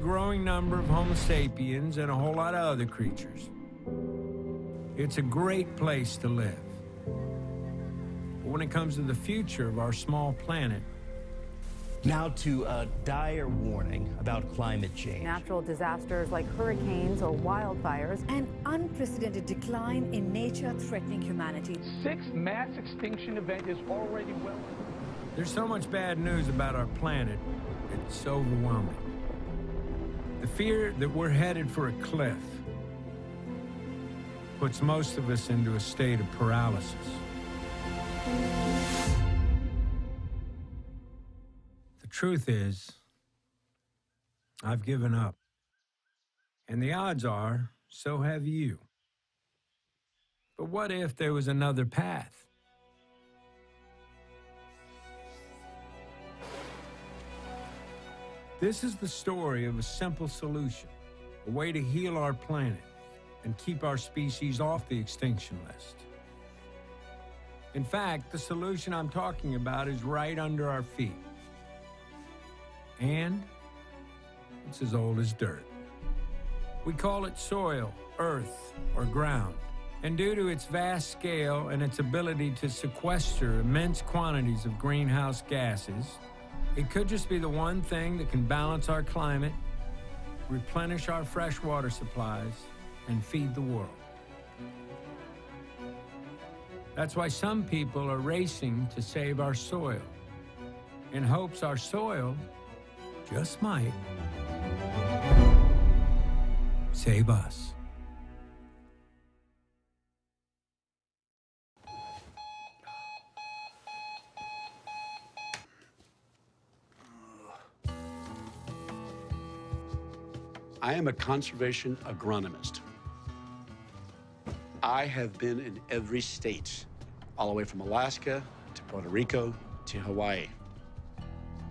growing number of Homo sapiens and a whole lot of other creatures. It's a great place to live. But when it comes to the future of our small planet, now to a dire warning about climate change. Natural disasters like hurricanes or wildfires. An unprecedented decline in nature threatening humanity. 6th mass extinction event is already well. There's so much bad news about our planet, it's overwhelming. The fear that we're headed for a cliff puts most of us into a state of paralysis. The truth is, I've given up. And the odds are, so have you. But what if there was another path? This is the story of a simple solution, a way to heal our planet and keep our species off the extinction list. In fact, the solution I'm talking about is right under our feet. And it's as old as dirt. We call it soil, earth, or ground. And due to its vast scale and its ability to sequester immense quantities of greenhouse gases, it could just be the one thing that can balance our climate, replenish our freshwater supplies, and feed the world. That's why some people are racing to save our soil, in hopes our soil just might save us. I am a conservation agronomist. I have been in every state, all the way from Alaska to Puerto Rico to Hawaii.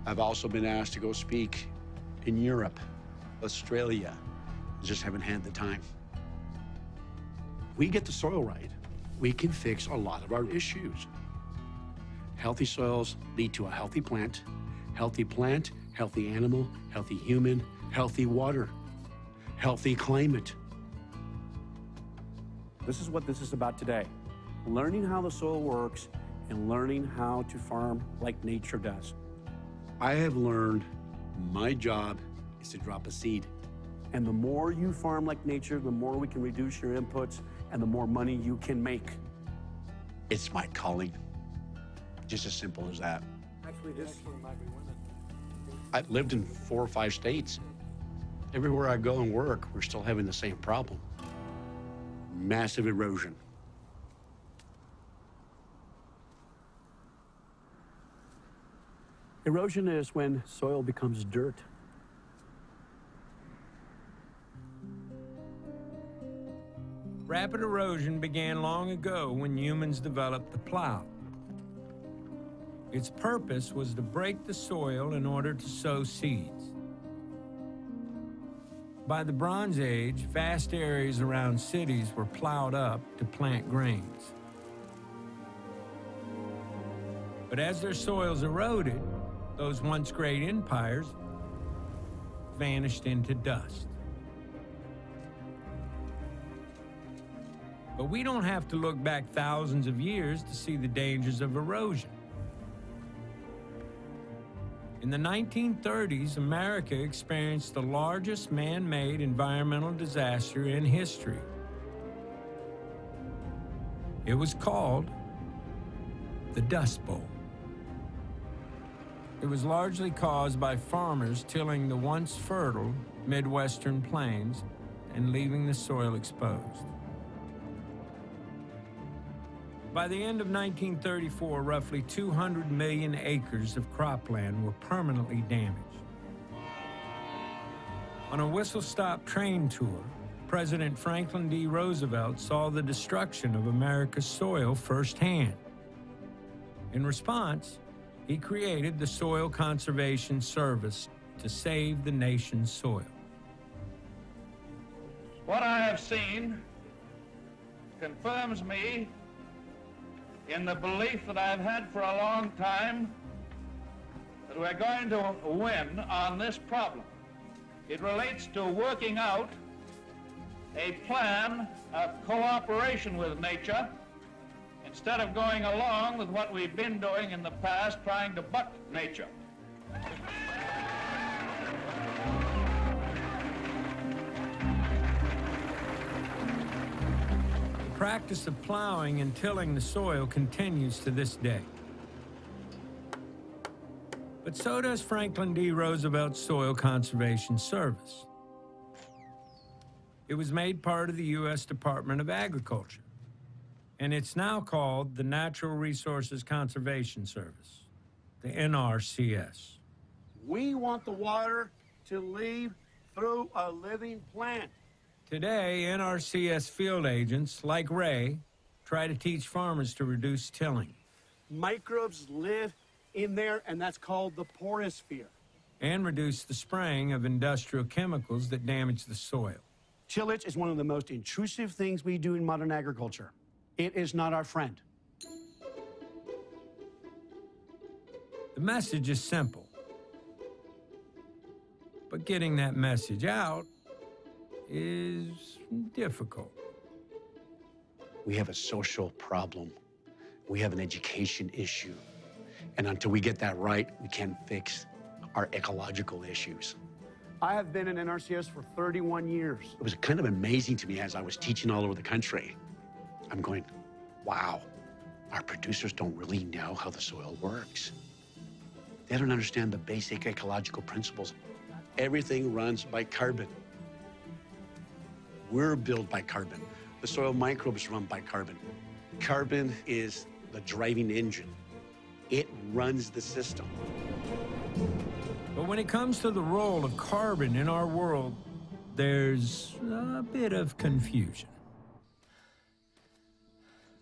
I've also been asked to go speak in Europe, Australia. I just haven't had the time. We get the soil right, we can fix a lot of our issues. Healthy soils lead to a healthy plant, healthy animal, healthy human, healthy water, healthy climate. This is what this is about today. Learning how the soil works and learning how to farm like nature does. I have learned my job is to drop a seed. And the more you farm like nature, the more we can reduce your inputs and the more money you can make. It's my calling. Just as simple as that. Actually, I've lived in 4 or 5 states. Everywhere I go and work, we're still having the same problem. Massive erosion. Erosion is when soil becomes dirt. Rapid erosion began long ago when humans developed the plow. Its purpose was to break the soil in order to sow seeds. By the Bronze Age, vast areas around cities were plowed up to plant grains. But as their soils eroded, those once great empires vanished into dust. But we don't have to look back thousands of years to see the dangers of erosion. In the 1930s, America experienced the largest man-made environmental disaster in history. It was called the Dust Bowl. It was largely caused by farmers tilling the once fertile Midwestern plains and leaving the soil exposed. By the end of 1934, roughly 200 million acres of cropland were permanently damaged. On a whistle-stop train tour, President Franklin D. Roosevelt saw the destruction of America's soil firsthand. In response, he created the Soil Conservation Service to save the nation's soil. What I have seen confirms me in the belief that I've had for a long time that we're going to win on this problem. It relates to working out a plan of cooperation with nature instead of going along with what we've been doing in the past, trying to buck nature. The practice of plowing and tilling the soil continues to this day. But so does Franklin D. Roosevelt's Soil Conservation Service. It was made part of the U.S. Department of Agriculture, and it's now called the Natural Resources Conservation Service, the NRCS. We want the water to leave through a living plant. Today, NRCS field agents, like Ray, try to teach farmers to reduce tilling. Microbes live in there, and that's called the porosphere. And reduce the spraying of industrial chemicals that damage the soil. Tillage is one of the most intrusive things we do in modern agriculture. It is not our friend. The message is simple. But getting that message out is difficult. We have a social problem. We have an education issue. And until we get that right, we can't fix our ecological issues. I have been in NRCS for 31 years. It was kind of amazing to me as I was teaching all over the country. I'm going, wow, our producers don't really know how the soil works. They don't understand the basic ecological principles. Everything runs by carbon. We're built by carbon. The soil microbes run by carbon. Carbon is the driving engine. It runs the system. But when it comes to the role of carbon in our world, there's a bit of confusion.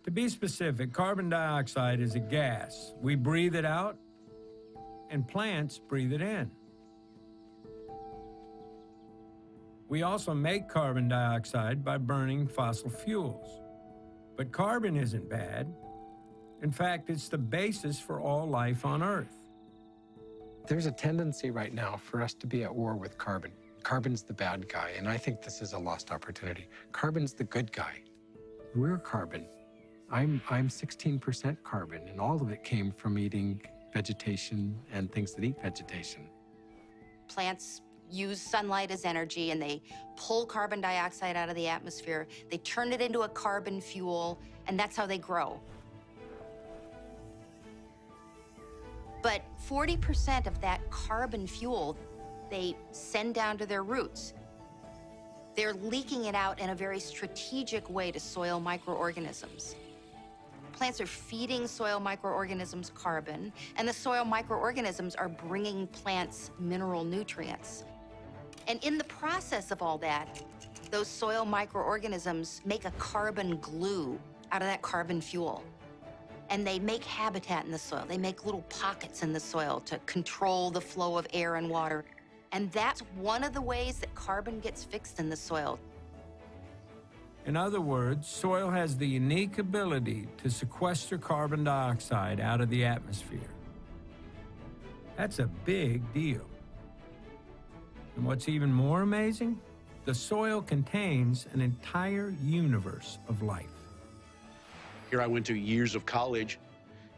To be specific, carbon dioxide is a gas. We breathe it out, and plants breathe it in. We also make carbon dioxide by burning fossil fuels. But carbon isn't bad. In fact, it's the basis for all life on Earth. There's a tendency right now for us to be at war with carbon. Carbon's the bad guy, and I think this is a lost opportunity. Carbon's the good guy. We're carbon. I'm 16% carbon, and all of it came from eating vegetation and things that eat vegetation. Plants use sunlight as energy, and they pull carbon dioxide out of the atmosphere. They turn it into a carbon fuel, and that's how they grow. But 40% of that carbon fuel, they send down to their roots. They're leaking it out in a very strategic way to soil microorganisms. Plants are feeding soil microorganisms carbon, and the soil microorganisms are bringing plants mineral nutrients. And in the process of all that, those soil microorganisms make a carbon glue out of that carbon fuel. And they make habitat in the soil. They make little pockets in the soil to control the flow of air and water. And that's one of the ways that carbon gets fixed in the soil. In other words, soil has the unique ability to sequester carbon dioxide out of the atmosphere. That's a big deal. And what's even more amazing? The soil contains an entire universe of life. Here I went to years of college,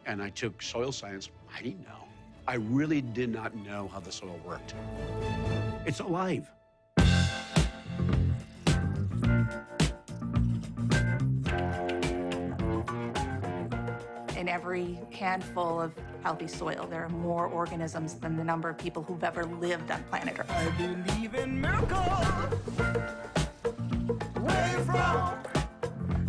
and I took soil science. I didn't know. I really did not know how the soil worked. It's alive. In every handful of healthy soil, there are more organisms than the number of people who've ever lived on planet Earth. I believe in miracles. Where you from?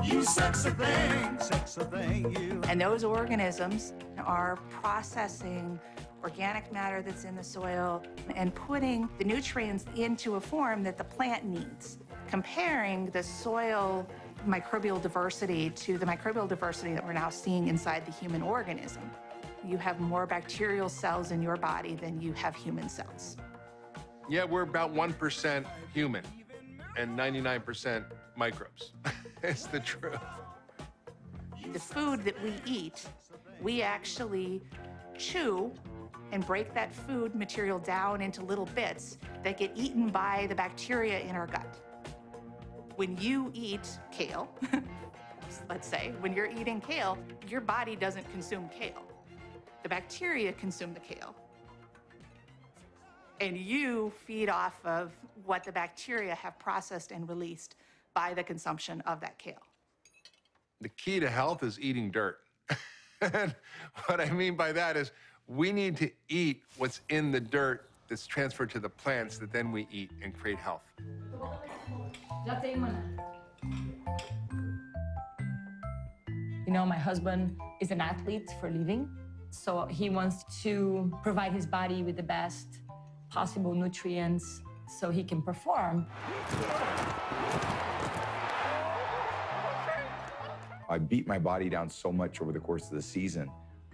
You sexy thing, you. And those organisms are processing organic matter that's in the soil and putting the nutrients into a form that the plant needs. Comparing the soil microbial diversity to the microbial diversity that we're now seeing inside the human organism. You have more bacterial cells in your body than you have human cells. Yeah, we're about 1% human and 99% microbes. It's the truth. The food that we eat, we actually chew and break that food material down into little bits that get eaten by the bacteria in our gut. When you eat kale, let's say, when you're eating kale, your body doesn't consume kale. The bacteria consume the kale. And you feed off of what the bacteria have processed and released by the consumption of that kale. The key to health is eating dirt. And what I mean by that is we need to eat what's in the dirt that's transferred to the plants that then we eat and create health. You know, my husband is an athlete for a living, so he wants to provide his body with the best possible nutrients so he can perform. I beat my body down so much over the course of the season.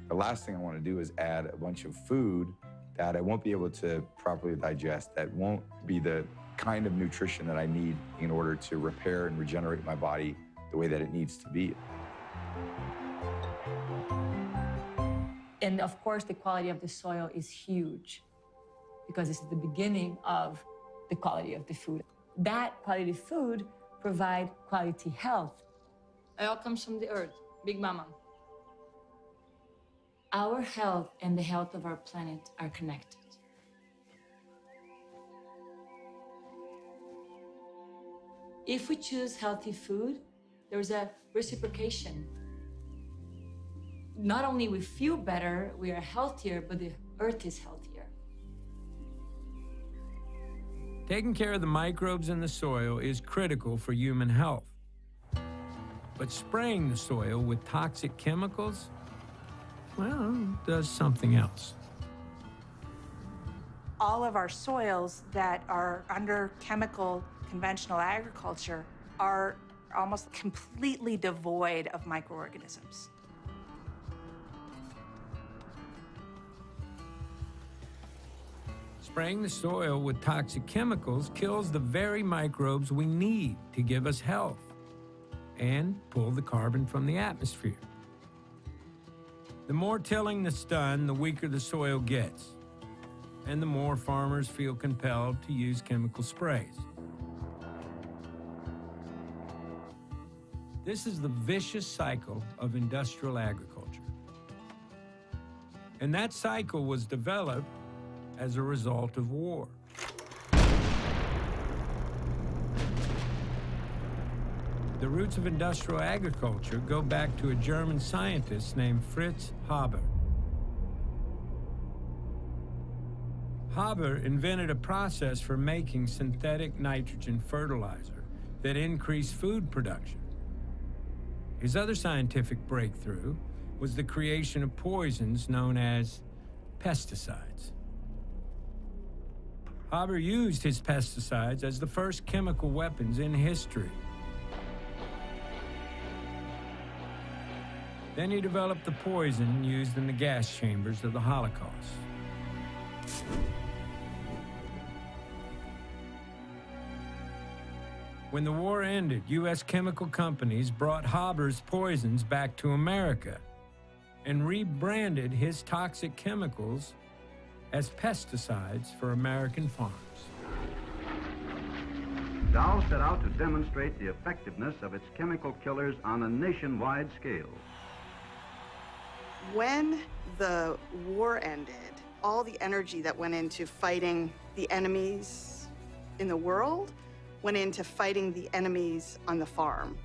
The last thing I want to do is add a bunch of food that I won't be able to properly digest, that won't be the kind of nutrition that I need in order to repair and regenerate my body the way that it needs to be. And of course, the quality of the soil is huge because it's the beginning of the quality of the food. That quality food provides quality health. It all comes from the earth, Big Mama. Our health and the health of our planet are connected. If we choose healthy food, there's a reciprocation. Not only we feel better, we are healthier, but the earth is healthier. Taking care of the microbes in the soil is critical for human health. But spraying the soil with toxic chemicals, well, does something else. All of our soils that are under chemical conventional agriculture are almost completely devoid of microorganisms. Spraying the soil with toxic chemicals kills the very microbes we need to give us health and pull the carbon from the atmosphere. The more tilling that's done, the weaker the soil gets, and the more farmers feel compelled to use chemical sprays. This is the vicious cycle of industrial agriculture. And that cycle was developed as a result of war. The roots of industrial agriculture go back to a German scientist named Fritz Haber. Haber invented a process for making synthetic nitrogen fertilizer that increased food production. His other scientific breakthrough was the creation of poisons known as pesticides. Haber used his pesticides as the first chemical weapons in history. Then he developed the poison used in the gas chambers of the Holocaust. When the war ended, U.S. chemical companies brought Haber's poisons back to America and rebranded his toxic chemicals as pesticides for American farms. Dow set out to demonstrate the effectiveness of its chemical killers on a nationwide scale. When the war ended, all the energy that went into fighting the enemies in the world went into fighting the enemies on the farm.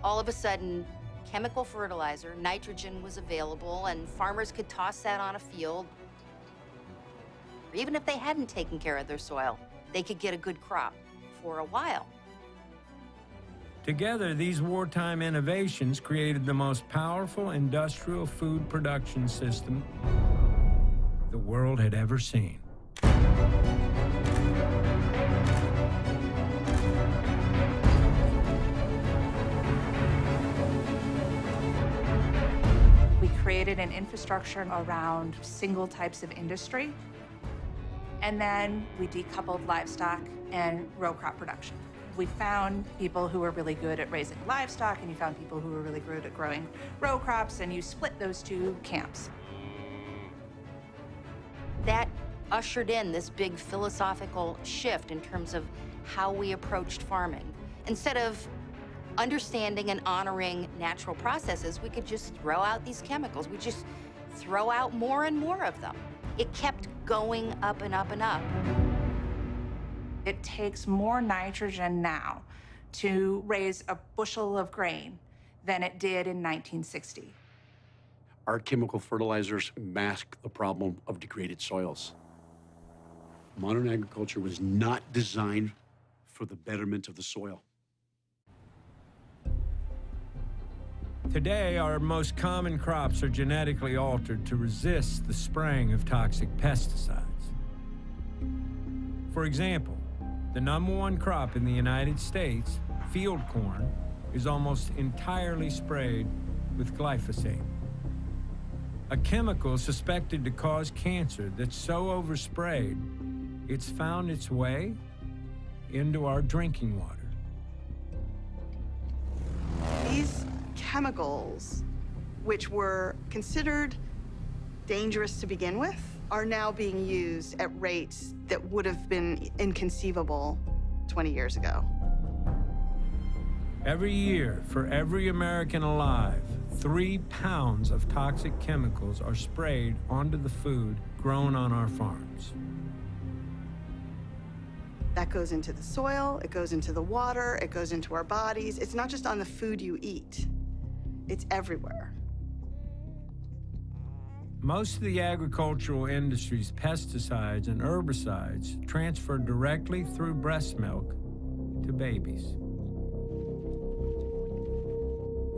All of a sudden, chemical fertilizer, nitrogen was available, and farmers could toss that on a field. Even if they hadn't taken care of their soil, they could get a good crop for a while. Together, these wartime innovations created the most powerful industrial food production system the world had ever seen. We created an infrastructure around single types of industry, and then we decoupled livestock and row crop production. We found people who were really good at raising livestock, and you found people who were really good at growing row crops, and you split those two camps. That ushered in this big philosophical shift in terms of how we approached farming. Instead of understanding and honoring natural processes, we could just throw out these chemicals. We just throw out more and more of them. It kept going up and up and up. It takes more nitrogen now to raise a bushel of grain than it did in 1960. Our chemical fertilizers mask the problem of degraded soils. Modern agriculture was not designed for the betterment of the soil. Today, our most common crops are genetically altered to resist the spraying of toxic pesticides. For example, the #1 crop in the United States, field corn, is almost entirely sprayed with glyphosate, a chemical suspected to cause cancer that's so oversprayed, it's found its way into our drinking water. These chemicals, which were considered dangerous to begin with, are now being used at rates that would have been inconceivable 20 years ago. Every year, for every American alive, 3 pounds of toxic chemicals are sprayed onto the food grown on our farms. That goes into the soil, it goes into the water, it goes into our bodies. It's not just on the food you eat, it's everywhere. Most of the agricultural industry's pesticides and herbicides transfer directly through breast milk to babies.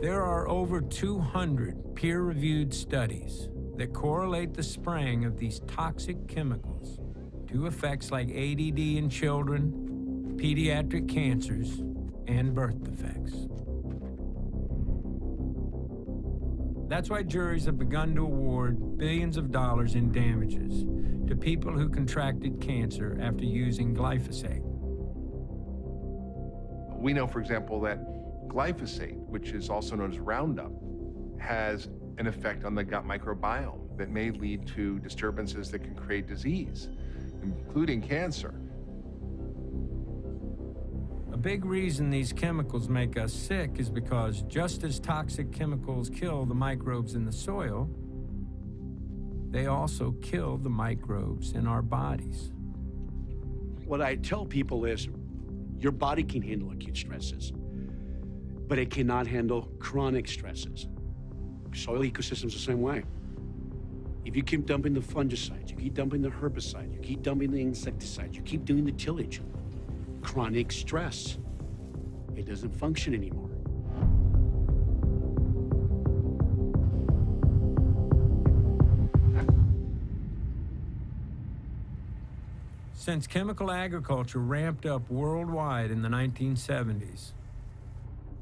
There are over 200 peer-reviewed studies that correlate the spraying of these toxic chemicals to effects like ADD in children, pediatric cancers, and birth defects. That's why juries have begun to award billions of dollars in damages to people who contracted cancer after using glyphosate. We know, for example, that glyphosate, which is also known as Roundup, has an effect on the gut microbiome that may lead to disturbances that can create disease, including cancer. A big reason these chemicals make us sick is because just as toxic chemicals kill the microbes in the soil, they also kill the microbes in our bodies. What I tell people is, your body can handle acute stresses, but it cannot handle chronic stresses. Soil ecosystems the same way. If you keep dumping the fungicides, you keep dumping the herbicides, you keep dumping the insecticides, you keep doing the tillage, chronic stress, it doesn't function anymore. Since chemical agriculture ramped up worldwide in the 1970s,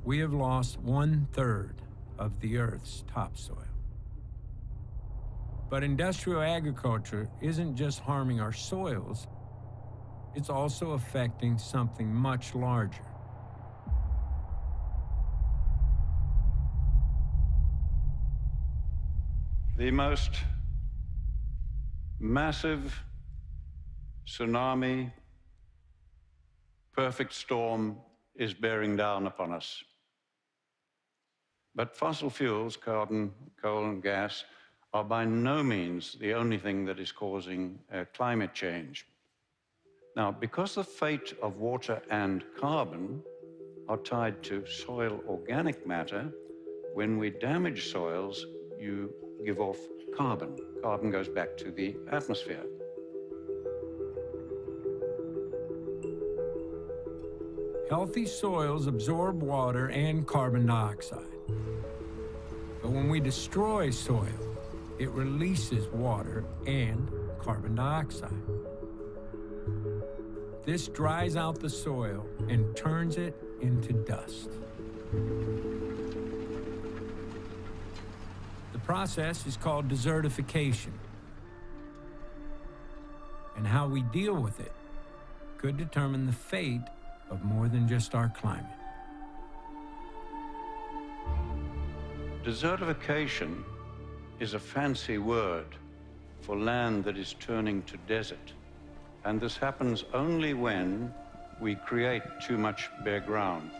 we have lost 1/3 of the Earth's topsoil. But industrial agriculture isn't just harming our soils, it's also affecting something much larger. The most massive tsunami, perfect storm is bearing down upon us. But fossil fuels, carbon, coal, and gas, are by no means the only thing that is causing climate change. Now, because the fate of water and carbon are tied to soil organic matter, when we damage soils, you give off carbon. Carbon goes back to the atmosphere. Healthy soils absorb water and carbon dioxide. But when we destroy soil, it releases water and carbon dioxide. This dries out the soil and turns it into dust. The process is called desertification. And how we deal with it could determine the fate of more than just our climate. Desertification is a fancy word for land that is turning to desert. And this happens only when we create too much bare ground.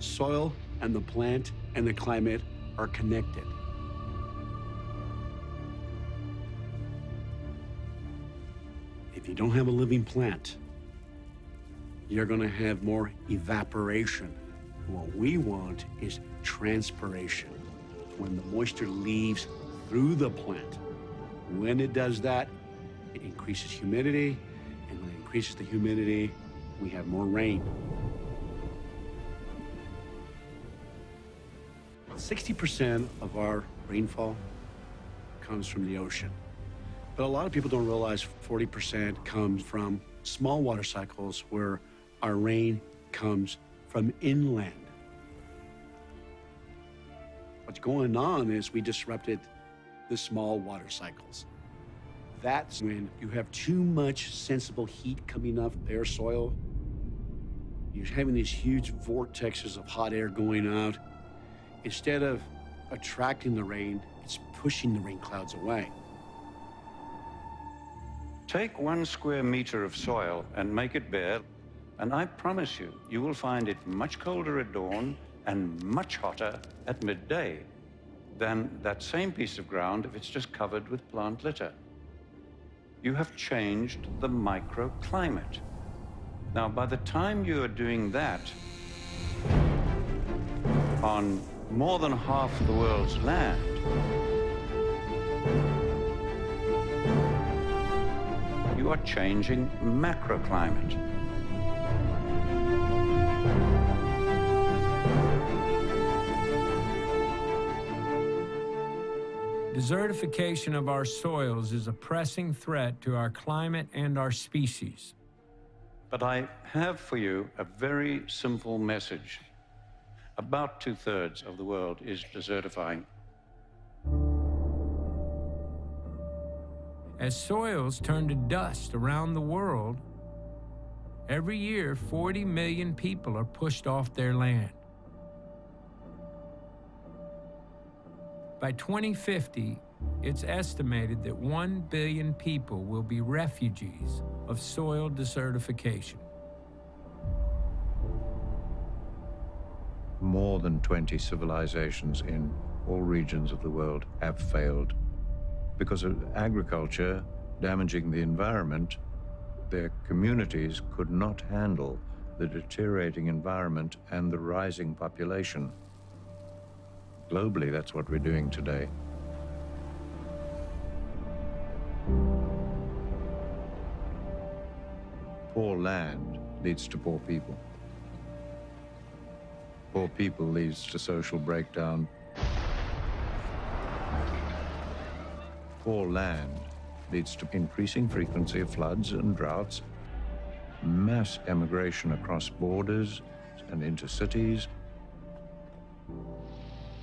Soil and the plant and the climate are connected. If you don't have a living plant, you're going to have more evaporation. What we want is transpiration, when the moisture leaves through the plant. When it does that, it increases humidity, and when it increases the humidity, we have more rain. 60% of our rainfall comes from the ocean. But a lot of people don't realize 40% comes from small water cycles where our rain comes from inland. What's going on is we disrupted the small water cycles. That's when you have too much sensible heat coming off bare soil. You're having these huge vortexes of hot air going out. Instead of attracting the rain, it's pushing the rain clouds away. Take 1 square meter of soil and make it bare, and I promise you, you will find it much colder at dawn and much hotter at midday than that same piece of ground if it's just covered with plant litter. You have changed the microclimate. Now, by the time you are doing that on more than half the world's land, you are changing macroclimate. Desertification of our soils is a pressing threat to our climate and our species. But I have for you a very simple message. About 2/3 of the world is desertifying. As soils turn to dust around the world, every year 40 million people are pushed off their land. By 2050, it's estimated that 1 billion people will be refugees of soil desertification. More than 20 civilizations in all regions of the world have failed. Because of agriculture damaging the environment, their communities could not handle the deteriorating environment and the rising population. Globally, that's what we're doing today. Poor land leads to poor people. Poor people leads to social breakdown. Poor land leads to increasing frequency of floods and droughts, mass emigration across borders and into cities,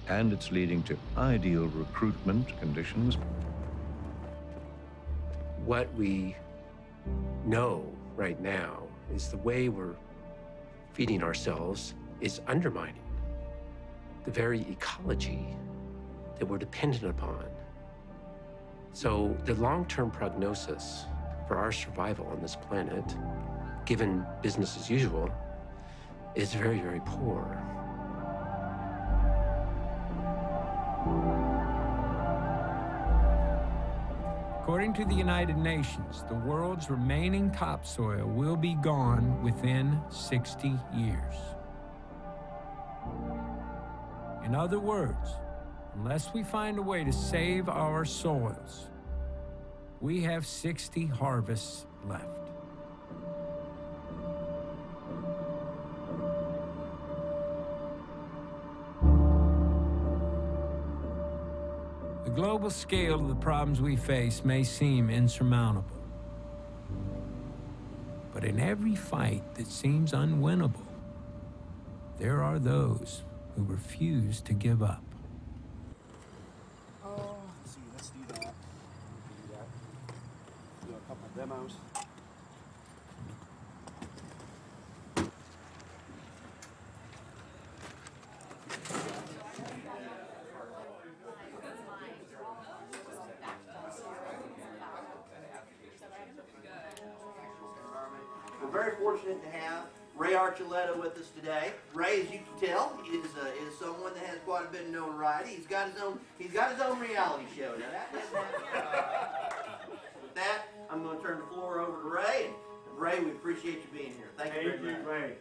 and it's leading to ideal recruitment conditions. What we know right now is the way we're feeding ourselves is undermining the very ecology that we're dependent upon. So the long-term prognosis for our survival on this planet, given business as usual, is very, very poor. According to the United Nations, the world's remaining topsoil will be gone within 60 years. In other words, unless we find a way to save our soils, we have 60 harvests left. The global scale of the problems we face may seem insurmountable. But in every fight that seems unwinnable, there are those who refuse to give up. Let's do that. Do a couple demos. very fortunate to have Ray Archuleta with us today. Ray, as you can tell, is someone that has quite a bit of notoriety. He's got his own reality show. Now that doesn't happen. With that, I'm going to turn the floor over to Ray. And Ray, we appreciate you being here. Thank you very much. Ray.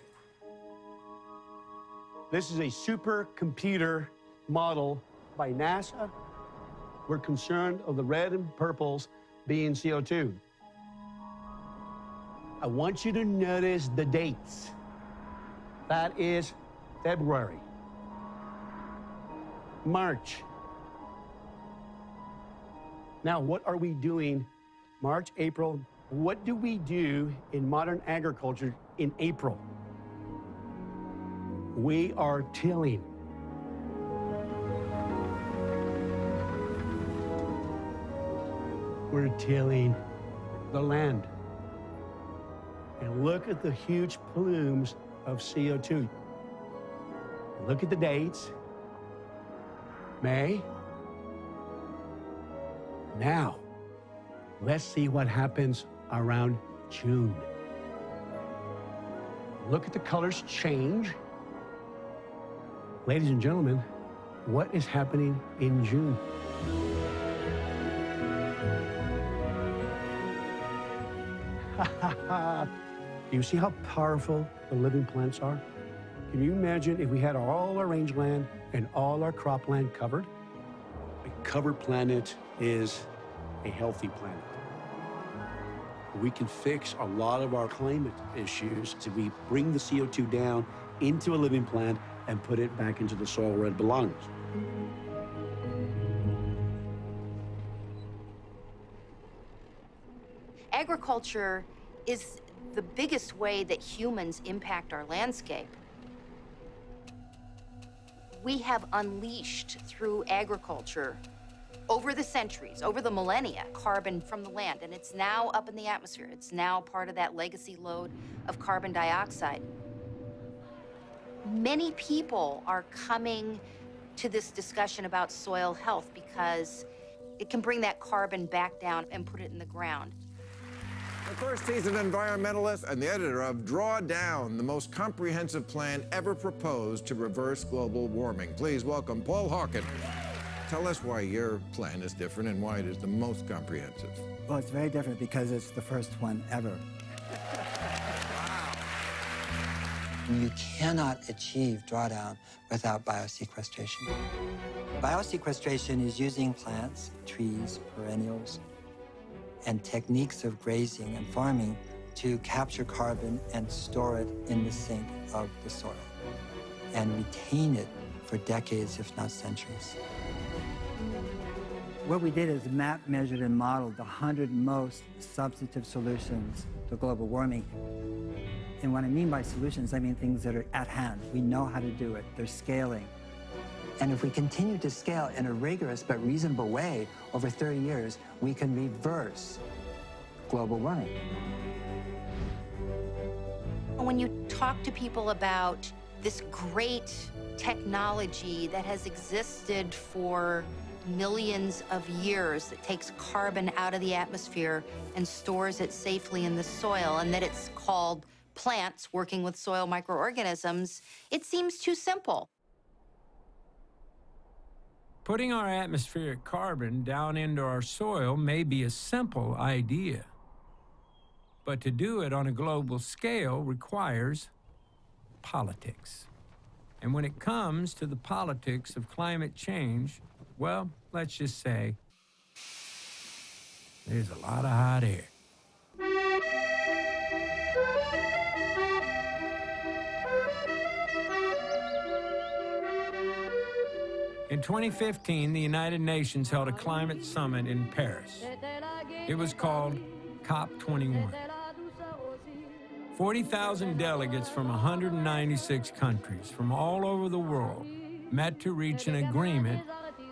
This is a supercomputer model by NASA. We're concerned of the red and purples being CO2. I want you to notice the dates. That is February, March. Now, what are we doing March, April? What do we do in modern agriculture in April? We are tilling. We're tilling the land. And look at the huge plumes of CO2. Look at the dates. May. Now, let's see what happens around June. Look at the colors change. Ladies and gentlemen, what is happening in June? Do you see how powerful the living plants are? Can you imagine if we had all our rangeland and all our cropland covered? A covered planet is a healthy planet. We can fix a lot of our climate issues if we bring the CO2 down into a living plant and put it back into the soil where it belongs. Agriculture is the biggest way that humans impact our landscape. We have unleashed through agriculture over the centuries, over the millennia, carbon from the land, and it's now up in the atmosphere. It's now part of that legacy load of carbon dioxide. Many people are coming to this discussion about soil health because it can bring that carbon back down and put it in the ground. Of course, he's an environmentalist and the editor of Drawdown, the most comprehensive plan ever proposed to reverse global warming. Please welcome Paul Hawken. Tell us why your plan is different and why it is the most comprehensive. Well, it's very different because it's the first one ever. You cannot achieve drawdown without biosequestration. Biosequestration is using plants, trees, perennials, and techniques of grazing and farming to capture carbon and store it in the sink of the soil and retain it for decades, if not centuries. What we did is map, measured, and modeled the 100 most substantive solutions to global warming. And what I mean by solutions, I mean things that are at hand. We know how to do it. They're scaling. And if we continue to scale in a rigorous but reasonable way over 30 years, we can reverse global warming. When you talk to people about this great technology that has existed for millions of years, that takes carbon out of the atmosphere and stores it safely in the soil, and that it's called plants working with soil microorganisms, it seems too simple. Putting our atmospheric carbon down into our soil may be a simple idea, but to do it on a global scale requires politics. And when it comes to the politics of climate change, well, let's just say there's a lot of hot air. In 2015, the United Nations held a climate summit in Paris. It was called COP21. 40,000 delegates from 196 countries from all over the world met to reach an agreement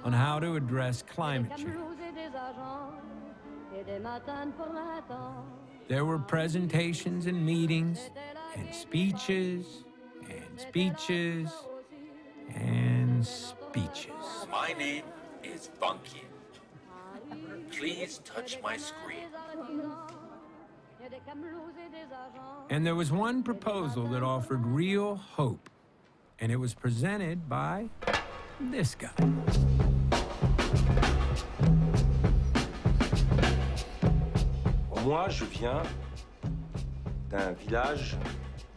on how to address climate change. There were presentations and meetings and speeches and speeches and speeches. My name is Bunky. Please touch my screen. And there was one proposal that offered real hope, and it was presented by this guy. Moi, je viens d'un village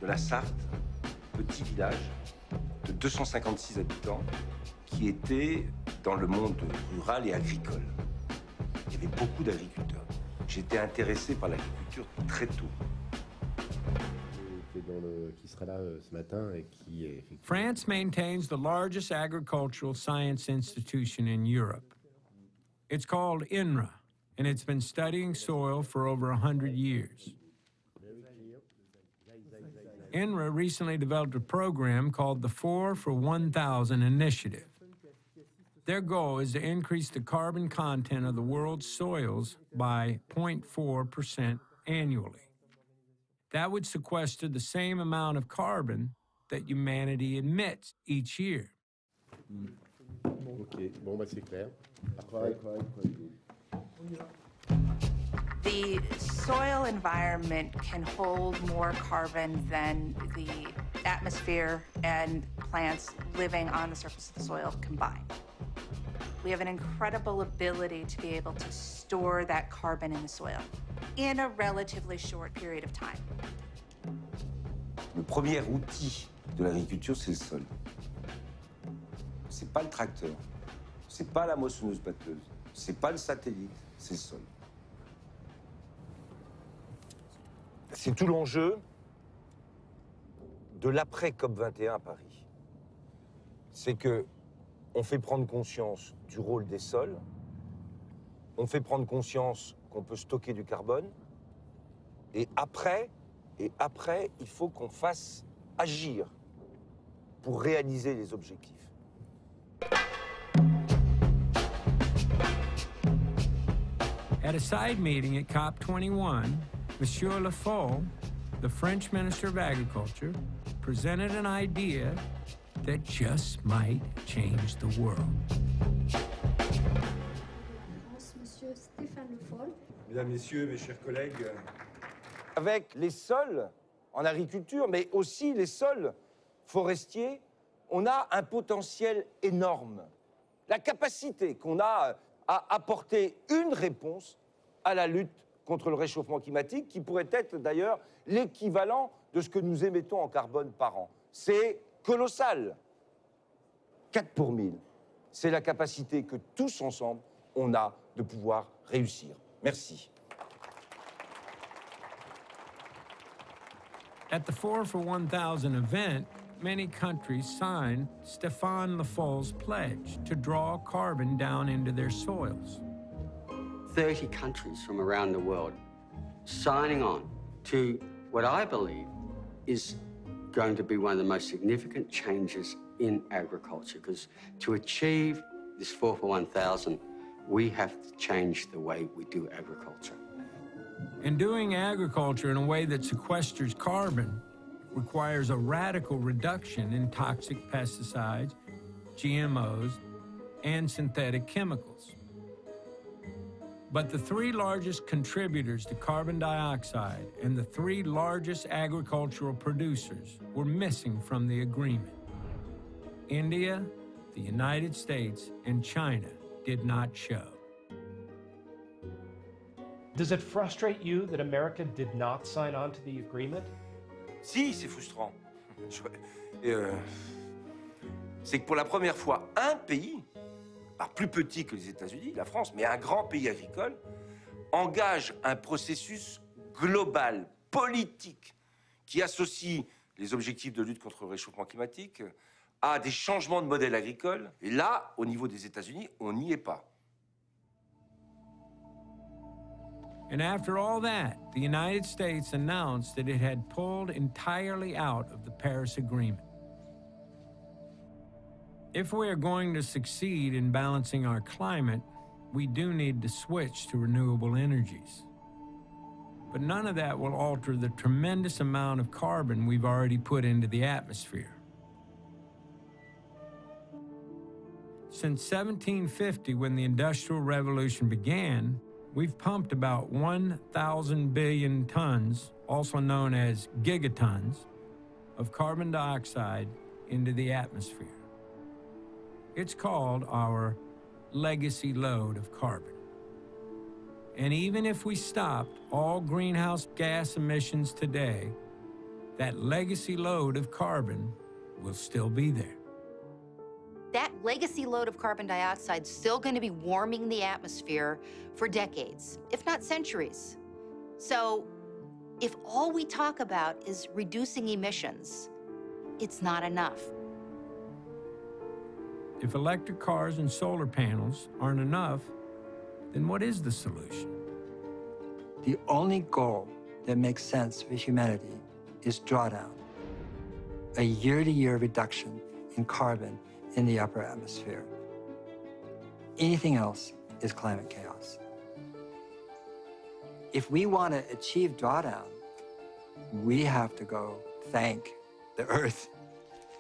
de la Sarthe, petit village de 256 habitants, qui était dans le monde rural et agricole. Il y avait beaucoup d'agriculteurs. J'étais intéressé par l'agriculture très tôt. France maintains the largest agricultural science institution in Europe. It's called INRA, and it's been studying soil for over 100 years. INRA recently developed a program called the 4 for 1,000 Initiative. Their goal is to increase the carbon content of the world's soils by 0.4% annually. That would sequester the same amount of carbon that humanity emits each year. Ok, bon, bah c'est clair. Après. The soil environment can hold more carbon than the atmosphere and plants living on the surface of the soil combined. We have an incredible ability to be able to store that carbon in the soil in a relatively short period of time. Le premier outil de l'agriculture, c'est le sol. C'est pas le tracteur, c'est pas la moissonneuse-batteuse, c'est pas le satellite, c'est le sol. C'est tout l'enjeu de l'après COP21 à Paris. C'est que on fait prendre conscience du rôle des sols, on fait prendre conscience qu'on peut stocker du carbone, et après, il faut qu'on fasse agir pour réaliser les objectifs. At a side meeting at COP21, Monsieur Le Foll, the French Minister of Agriculture, presented an idea that just might change the world. Monsieur Stéphane Le Foll. Mesdames, Messieurs, mes chers collègues. Avec les sols en agriculture, mais aussi les sols forestiers, on a un potentiel énorme. La capacité qu'on a à apporter une réponse à la lutte contre le réchauffement climatique, qui pourrait être d'ailleurs l'équivalent de ce que nous émettons en carbone par an. C'est colossal. 4 pour 1000. C'est la capacité que tous ensemble, on a de pouvoir réussir. Merci. At the 4 for 1,000 event, many countries signed Stéphane Le Foll's pledge to draw carbon down into their soils. 30 countries from around the world signing on to what I believe is going to be one of the most significant changes in agriculture, because to achieve this 4 for 1,000, we have to change the way we do agriculture. And doing agriculture in a way that sequesters carbon requires a radical reduction in toxic pesticides, GMOs, and synthetic chemicals. But the 3 largest contributors to carbon dioxide and the 3 largest agricultural producers were missing from the agreement. India, the United States, and China did not show. Does it frustrate you that America did not sign on to the agreement? Si, c'est frustrant. C'est que pour la première fois, un pays, plus petit que les États-Unis, la France, mais un grand pays agricole, engage un processus global, politique, qui associe les objectifs de lutte contre le réchauffement climatique à des changements de modèle agricole. Et là, au niveau des États-Unis, on n'y est pas. And after all that, the United States announced that it had pulled entirely out of the Paris Agreement. If we are going to succeed in balancing our climate, we do need to switch to renewable energies. But none of that will alter the tremendous amount of carbon we've already put into the atmosphere. Since 1750, when the Industrial Revolution began, we've pumped about 1,000 billion tons, also known as gigatons, of carbon dioxide into the atmosphere. It's called our legacy load of carbon. And even if we stopped all greenhouse gas emissions today, that legacy load of carbon will still be there. That legacy load of carbon dioxide is still going to be warming the atmosphere for decades, if not centuries. So if all we talk about is reducing emissions, it's not enough. If electric cars and solar panels aren't enough, then what is the solution? The only goal that makes sense for humanity is drawdown, a year-to-year reduction in carbon in the upper atmosphere. Anything else is climate chaos. If we want to achieve drawdown, we have to go thank the earth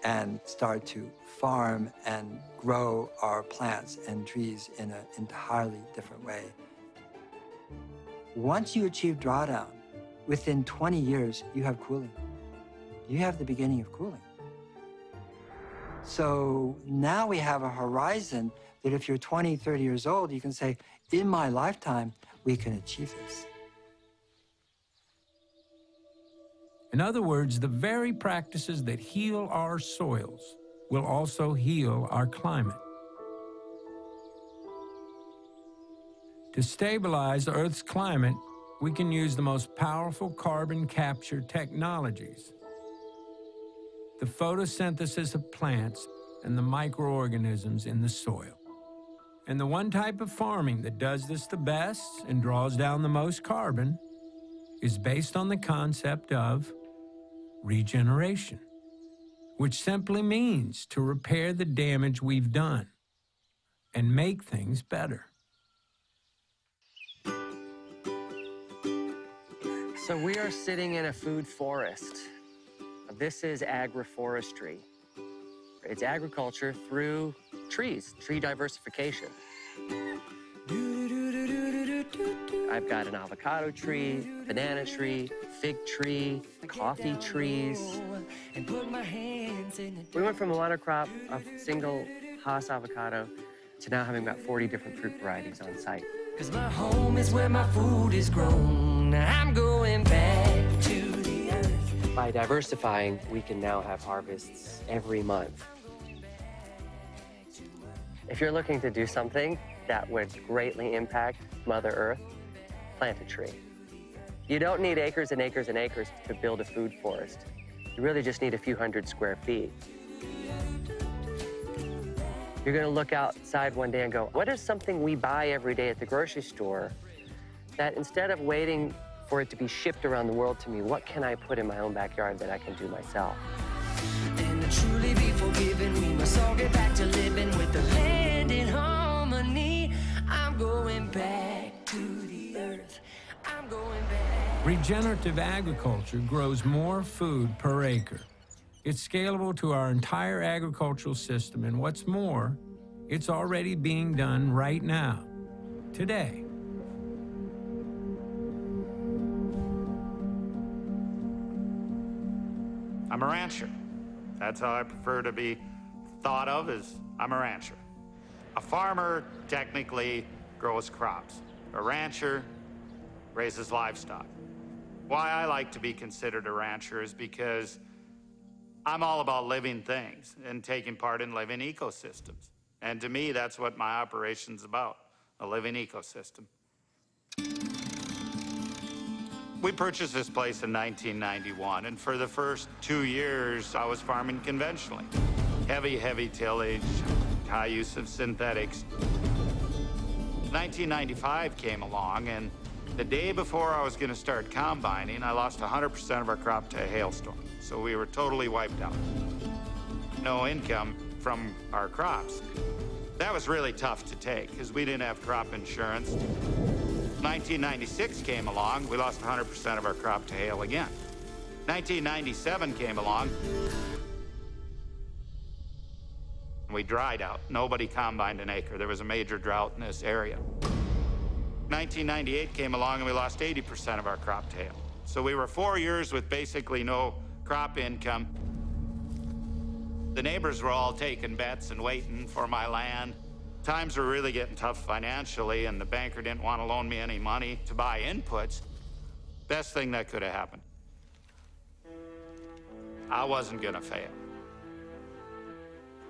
and start to farm and grow our plants and trees in an entirely different way. Once you achieve drawdown, within 20 years, you have cooling. You have the beginning of cooling. So now we have a horizon that if you're 20, 30 years old, you can say, in my lifetime, we can achieve this. In other words, the very practices that heal our soils will also heal our climate. To stabilize the Earth's climate, we can use the most powerful carbon capture technologies: the photosynthesis of plants and the microorganisms in the soil. And the one type of farming that does this the best and draws down the most carbon is based on the concept of regeneration, which simply means to repair the damage we've done and make things better. So we are sitting in a food forest. This is agroforestry. It's agriculture through trees, tree diversification. I've got an avocado tree, banana tree, fig tree, coffee trees. We went from a monocrop of single Haas avocado to now having about 40 different fruit varieties on site. 'Cause my home is where my food is grown. I'm going back to the earth. By diversifying, we can now have harvests every month. If you're looking to do something that would greatly impact Mother Earth, plant a tree. You don't need acres and acres and acres to build a food forest. You really just need a few hundred square feet. You're gonna look outside one day and go, what is something we buy every day at the grocery store that instead of waiting for it to be shipped around the world to me, what can I put in my own backyard that I can do myself? And to truly be forgiven, we must all get back to living with the land in harmony. I'm going back to the earth. I'm going back. Regenerative agriculture grows more food per acre. It's scalable to our entire agricultural system, and what's more, it's already being done right now, today. I'm a rancher. That's how I prefer to be thought of, as I'm a rancher. A farmer technically grows crops. A rancher raises livestock. Why I like to be considered a rancher is because I'm all about living things and taking part in living ecosystems. And to me, that's what my operation's about, a living ecosystem. We purchased this place in 1991, and for the first 2 years, I was farming conventionally. Heavy tillage, high use of synthetics. 1995 came along, and the day before I was gonna start combining, I lost 100% of our crop to a hailstorm. So we were totally wiped out. No income from our crops. That was really tough to take because we didn't have crop insurance. 1996 came along, we lost 100% of our crop to hail again. 1997 came along, we dried out. Nobody combined an acre. There was a major drought in this area. 1998 came along and we lost 80% of our crop to hail. So we were 4 years with basically no crop income. The neighbors were all taking bets and waiting for my land. Times were really getting tough financially, and the banker didn't want to loan me any money to buy inputs. Best thing that could have happened. I wasn't gonna fail.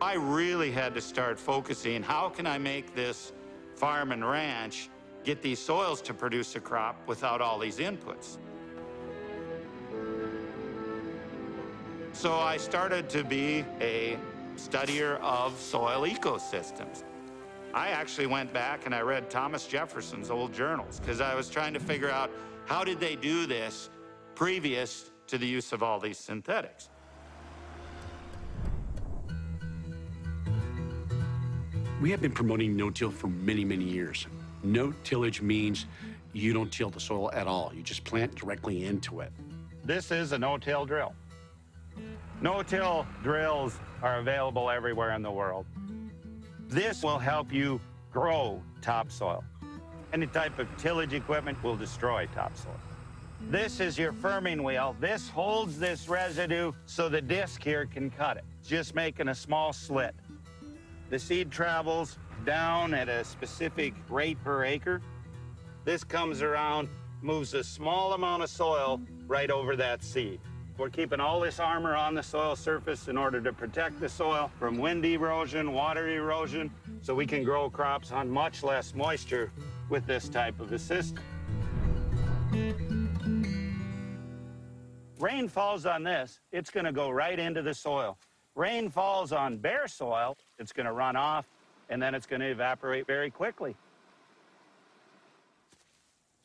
I really had to start focusing, how can I make this farm and ranch get these soils to produce a crop without all these inputs? So I started to be a studier of soil ecosystems. I actually went back and I read Thomas Jefferson's old journals because I was trying to figure out how did they do this previous to the use of all these synthetics. We have been promoting no-till for many, many years. No-tillage means you don't till the soil at all. You just plant directly into it. This is a no-till drill. No-till drills are available everywhere in the world. This will help you grow topsoil. Any type of tillage equipment will destroy topsoil. This is your firming wheel. This holds this residue so the disc here can cut it. Just making a small slit. The seed travels down at a specific rate per acre. This comes around, moves a small amount of soil right over that seed. We're keeping all this armor on the soil surface in order to protect the soil from wind erosion, water erosion, so we can grow crops on much less moisture with this type of a system. Rain falls on this, it's gonna go right into the soil. Rain falls on bare soil, it's gonna run off, and then it's gonna evaporate very quickly.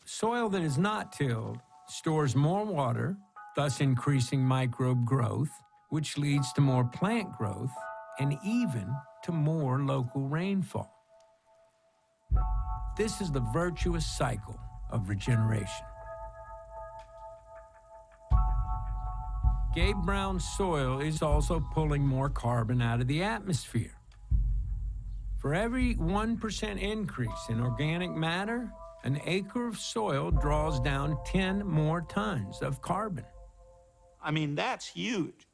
Soil that is not tilled stores more water, thus increasing microbe growth, which leads to more plant growth and even to more local rainfall. This is the virtuous cycle of regeneration. Gabe Brown's soil is also pulling more carbon out of the atmosphere. For every 1% increase in organic matter, an acre of soil draws down 10 more tons of carbon. I mean, that's huge.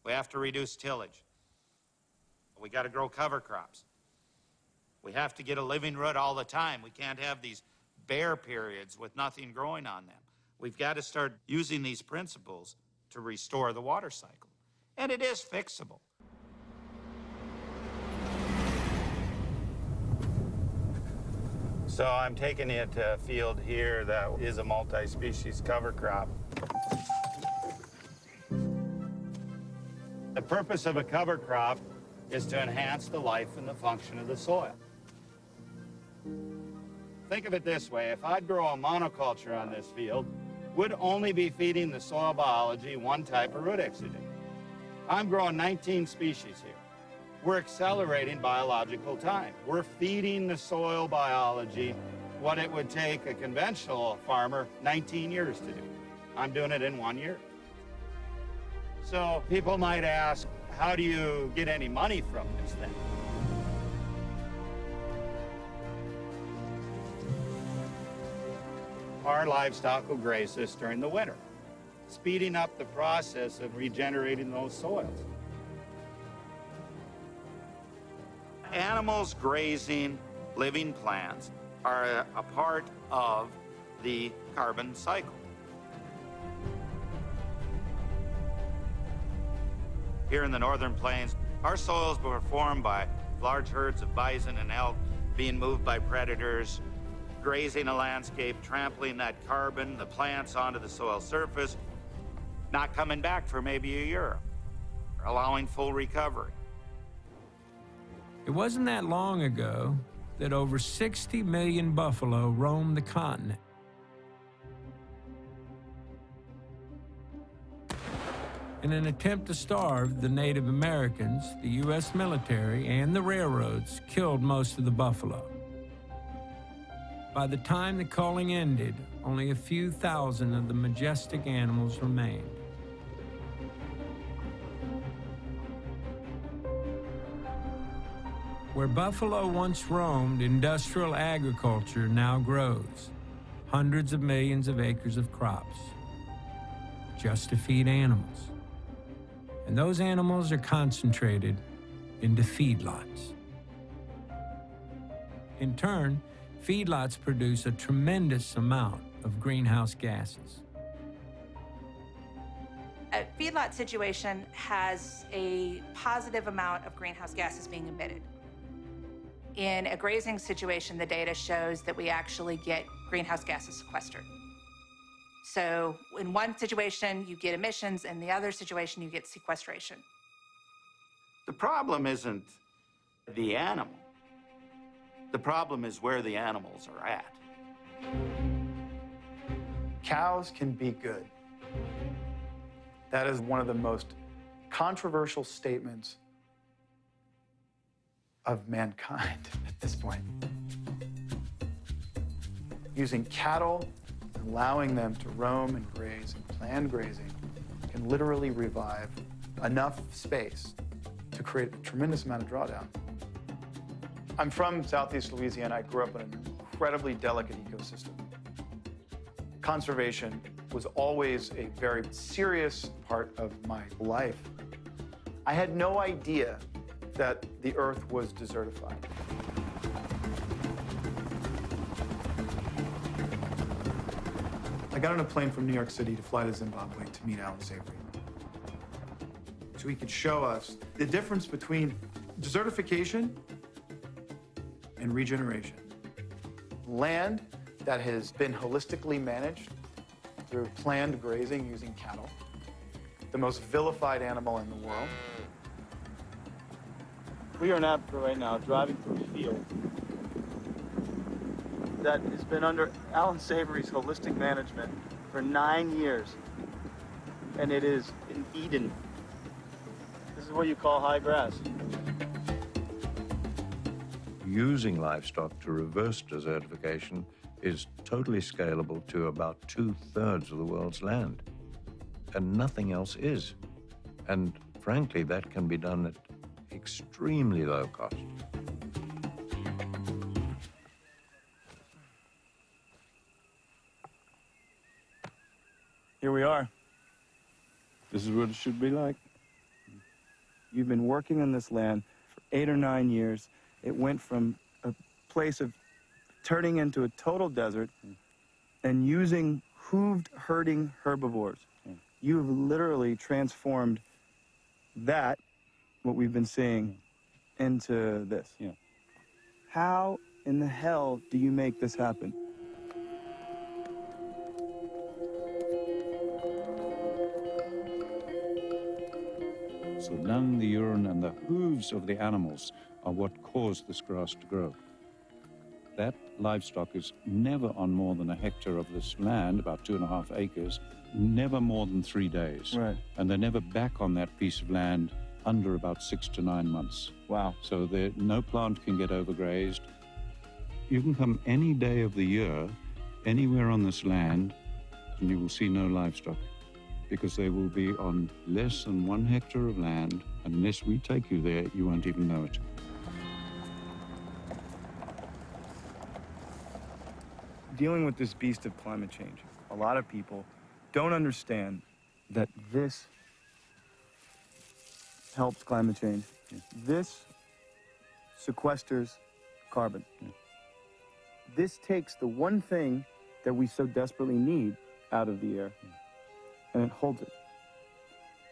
We have to reduce tillage. We got to grow cover crops. We have to get a living root all the time. We can't have these bare periods with nothing growing on them. We've got to start using these principles to restore the water cycle. And it is fixable. So I'm taking it to a field here that is a multi-species cover crop. The purpose of a cover crop is to enhance the life and the function of the soil. Think of it this way, if I'd grow a monoculture on this field, would only be feeding the soil biology one type of root exudate. I'm growing 19 species here. We're accelerating biological time. We're feeding the soil biology what it would take a conventional farmer 19 years to do. I'm doing it in 1 year. So people might ask, how do you get any money from this thing? Our livestock will graze this during the winter, speeding up the process of regenerating those soils. Animals grazing living plants are a part of the carbon cycle. Here in the northern plains, our soils were formed by large herds of bison and elk being moved by predators, grazing a landscape, trampling that carbon, the plants onto the soil surface, not coming back for maybe a year, allowing full recovery. It wasn't that long ago that over 60 million buffalo roamed the continent. In an attempt to starve the Native Americans, the U.S. military and the railroads killed most of the buffalo. By the time the culling ended, only a few thousand of the majestic animals remained. Where buffalo once roamed, industrial agriculture now grows. Hundreds of millions of acres of crops just to feed animals. And those animals are concentrated into feedlots. In turn, feedlots produce a tremendous amount of greenhouse gases. A feedlot situation has a positive amount of greenhouse gases being emitted. In a grazing situation, the data shows that we actually get greenhouse gases sequestered. So in one situation, you get emissions, in the other situation, you get sequestration. The problem isn't the animal. The problem is where the animals are at. Cows can be good. That is one of the most controversial statements of mankind at this point. Using cattle, allowing them to roam and graze and planned grazing can literally revive enough space to create a tremendous amount of drawdown. I'm from Southeast Louisiana. I grew up in an incredibly delicate ecosystem. Conservation was always a very serious part of my life. I had no idea that the earth was desertified. I got on a plane from New York City to fly to Zimbabwe to meet Alan Savory, so he could show us the difference between desertification and regeneration. Land that has been holistically managed through planned grazing using cattle, the most vilified animal in the world. We are in Africa right now, driving through a field that has been under Alan Savory's holistic management for 9 years, and it is in Eden. This is what you call high grass. Using livestock to reverse desertification is totally scalable to about 2/3 of the world's land, and nothing else is. And frankly, that can be done at extremely low cost. Here we are. This is what it should be like. You've been working on this land for 8 or 9 years. It went from a place of turning into a total desert and using hooved, herding herbivores. You've literally transformed that, what we've been seeing, into this. How in the hell do you make this happen? So the dung, the urine, and the hooves of the animals are what cause this grass to grow. That livestock is never on more than a hectare of this land, about 2.5 acres, never more than 3 days. Right. And they're never back on that piece of land under about 6 to 9 months. Wow. So no plant can get overgrazed. You can come any day of the year, anywhere on this land, and you will see no livestock, because they will be on less than 1 hectare of land. Unless we take you there, you won't even know it. Dealing with this beast of climate change, a lot of people don't understand that this helps climate change. This sequesters carbon. This takes the one thing that we so desperately need out of the air, and it holds it,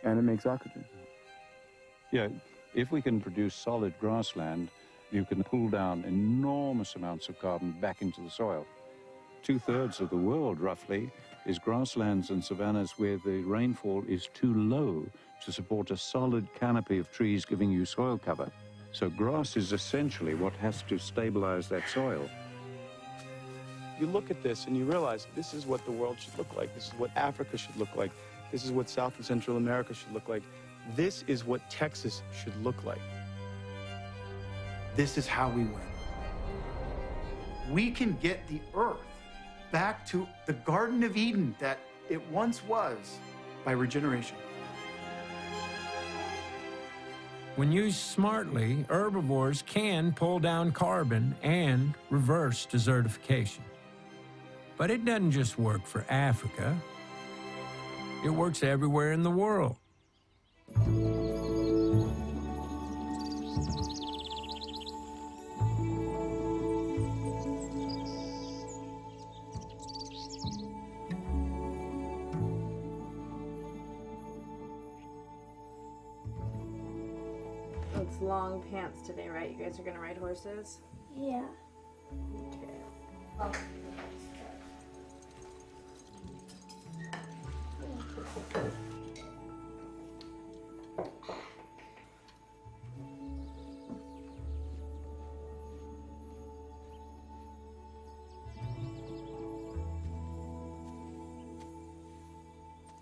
and it makes oxygen. Yeah, if we can produce solid grassland, you can pull down enormous amounts of carbon back into the soil. 2/3 of the world, roughly, is grasslands and savannas where the rainfall is too low to support a solid canopy of trees giving you soil cover. So grass is essentially what has to stabilize that soil. You look at this and you realize this is what the world should look like. This is what Africa should look like. This is what South and Central America should look like. This is what Texas should look like. This is how we win. We can get the earth back to the Garden of Eden that it once was by regeneration. When used smartly, herbivores can pull down carbon and reverse desertification. But it doesn't just work for Africa. It works everywhere in the world. It's long pants today, right? You guys are gonna ride horses? Yeah. Okay.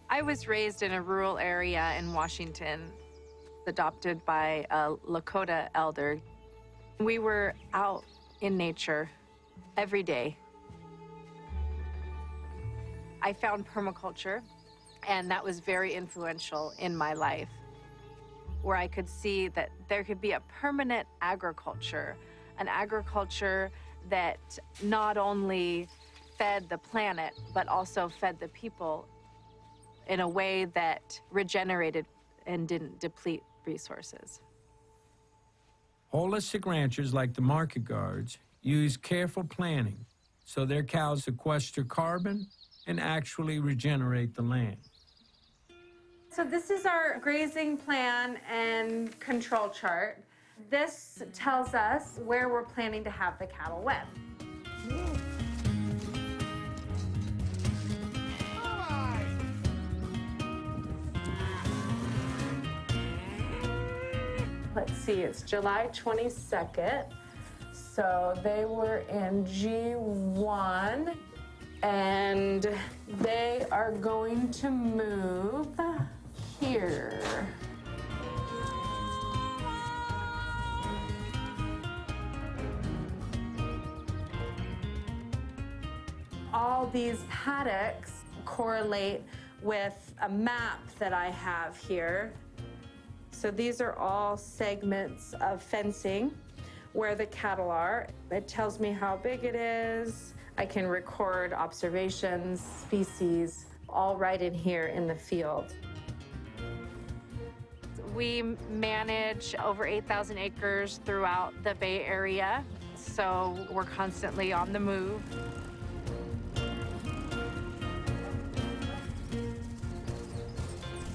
I was raised in a rural area in Washington, adopted by a Lakota elder. We were out in nature every day. I found permaculture, and that was very influential in my life, where I could see that there could be a permanent agriculture, an agriculture that not only fed the planet, but also fed the people in a way that regenerated and didn't deplete resources. Holistic ranchers like the market guards use careful planning so their cows sequester carbon and actually regenerate the land. So this is our grazing plan and control chart. This tells us where we're planning to have the cattle wet. Let's see, it's July 22nd. So they were in G1, and they are going to move here. All these paddocks correlate with a map that I have here. So these are all segments of fencing where the cattle are. It tells me how big it is. I can record observations, species, all right in here in the field. We manage over 8,000 acres throughout the Bay Area, so we're constantly on the move.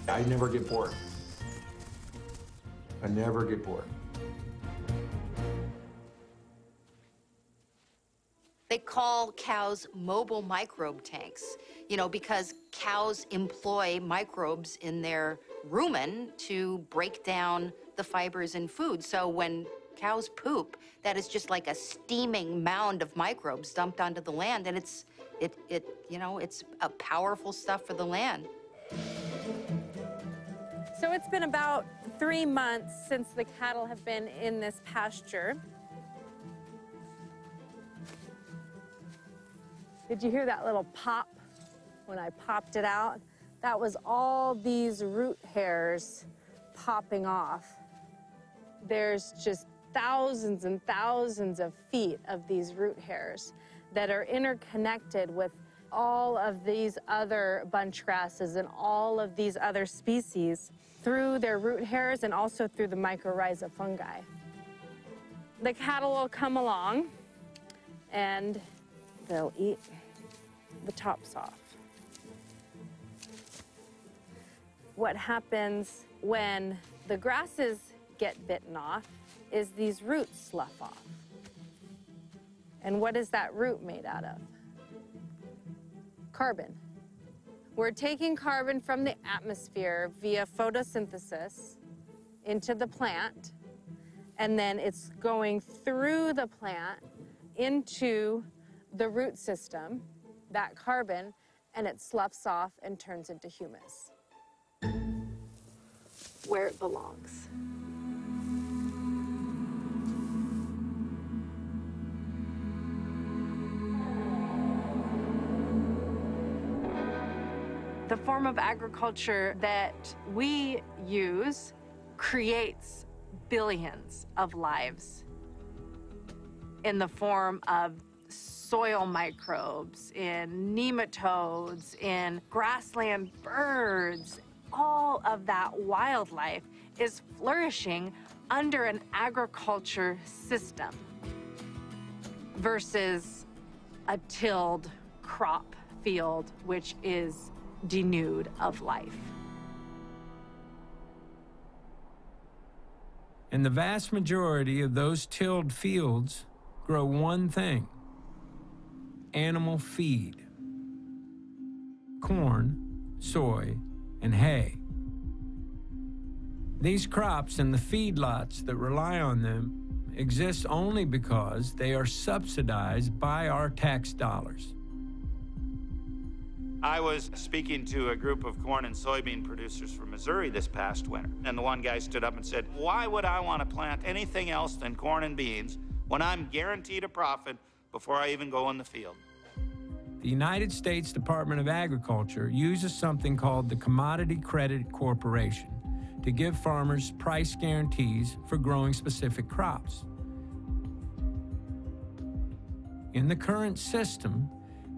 I never get bored. I never get bored. They call cows mobile microbe tanks, you know, because cows employ microbes in their rumen to break down the fibers in food. So when cows poop, that is just like a steaming mound of microbes dumped onto the land, and it's a powerful stuff for the land. So it's been about 3 months since the cattle have been in this pasture. Did you hear that little pop when I popped it out? That was all these root hairs popping off. There's just thousands and thousands of feet of these root hairs that are interconnected with all of these other bunch grasses and all of these other species through their root hairs and also through the mycorrhiza fungi. The cattle will come along and they'll eat the tops off. What happens when the grasses get bitten off is these roots slough off. And what is that root made out of? Carbon. We're taking carbon from the atmosphere via photosynthesis into the plant, and then it's going through the plant into the root system, that carbon, and it sloughs off and turns into humus, where it belongs. The form of agriculture that we use creates billions of lives in the form of soil microbes, in nematodes, in grassland birds. All of that wildlife is flourishing under an agriculture system versus a tilled crop field, which is denuded of life. And the vast majority of those tilled fields grow one thing: animal feed. Corn, soy, and hay. These crops and the feedlots that rely on them exist only because they are subsidized by our tax dollars. I was speaking to a group of corn and soybean producers from Missouri this past winter, and the one guy stood up and said, "Why would I want to plant anything else than corn and beans when I'm guaranteed a profit before I even go in the field?" The United States Department of Agriculture uses something called the Commodity Credit Corporation to give farmers price guarantees for growing specific crops. In the current system,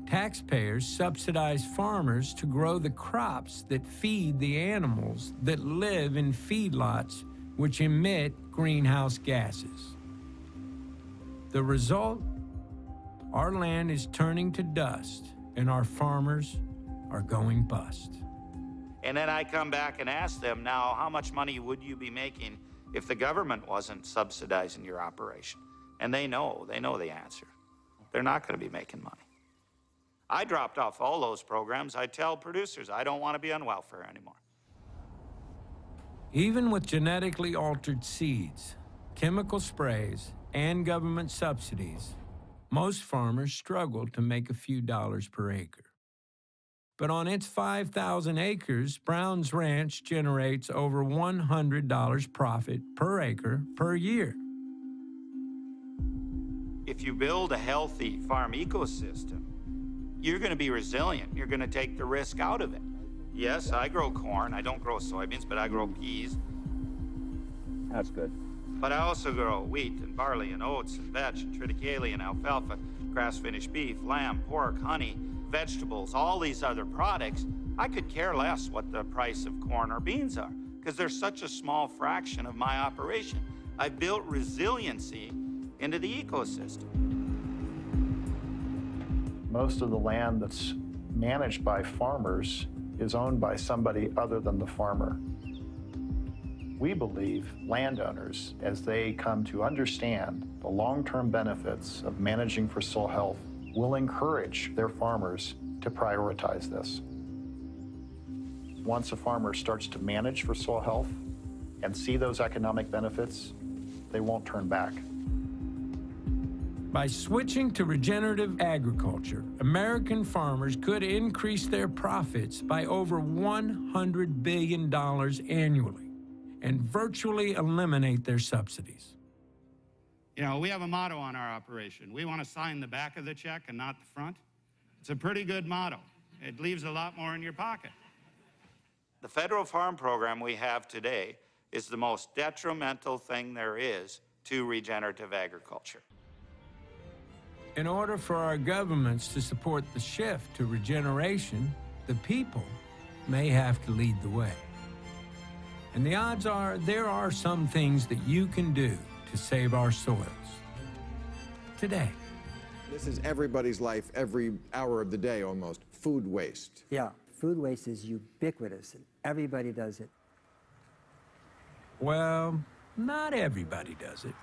taxpayers subsidize farmers to grow the crops that feed the animals that live in feedlots which emit greenhouse gases. The result? Our land is turning to dust and our farmers are going bust. And then I come back and ask them, now, how much money would you be making if the government wasn't subsidizing your operation? And they know the answer. They're not going to be making money. I dropped off all those programs. I tell producers, I don't want to be on welfare anymore. Even with genetically altered seeds, chemical sprays, and government subsidies, most farmers struggle to make a few dollars per acre. But on its 5,000 acres, Brown's Ranch generates over $100 profit per acre per year. If you build a healthy farm ecosystem, you're going to be resilient. You're going to take the risk out of it. Yes, I grow corn. I don't grow soybeans, but I grow peas. That's good. But I also grow wheat and barley and oats and vetch and triticale and alfalfa, grass-finished beef, lamb, pork, honey, vegetables, all these other products. I could care less what the price of corn or beans are because they're such a small fraction of my operation. I've built resiliency into the ecosystem. Most of the land that's managed by farmers is owned by somebody other than the farmer. We believe landowners, as they come to understand the long-term benefits of managing for soil health, will encourage their farmers to prioritize this. Once a farmer starts to manage for soil health and see those economic benefits, they won't turn back. By switching to regenerative agriculture, American farmers could increase their profits by over $100 billion annually and virtually eliminate their subsidies. You know, we have a motto on our operation. We want to sign the back of the check and not the front. It's a pretty good motto. It leaves a lot more in your pocket. The federal farm program we have today is the most detrimental thing there is to regenerative agriculture. In order for our governments to support the shift to regeneration, the people may have to lead the way. And the odds are there are some things that you can do to save our soils today. This is everybody's life, every hour of the day almost, food waste. Yeah, food waste is ubiquitous. Everybody does it. Well, not everybody does it.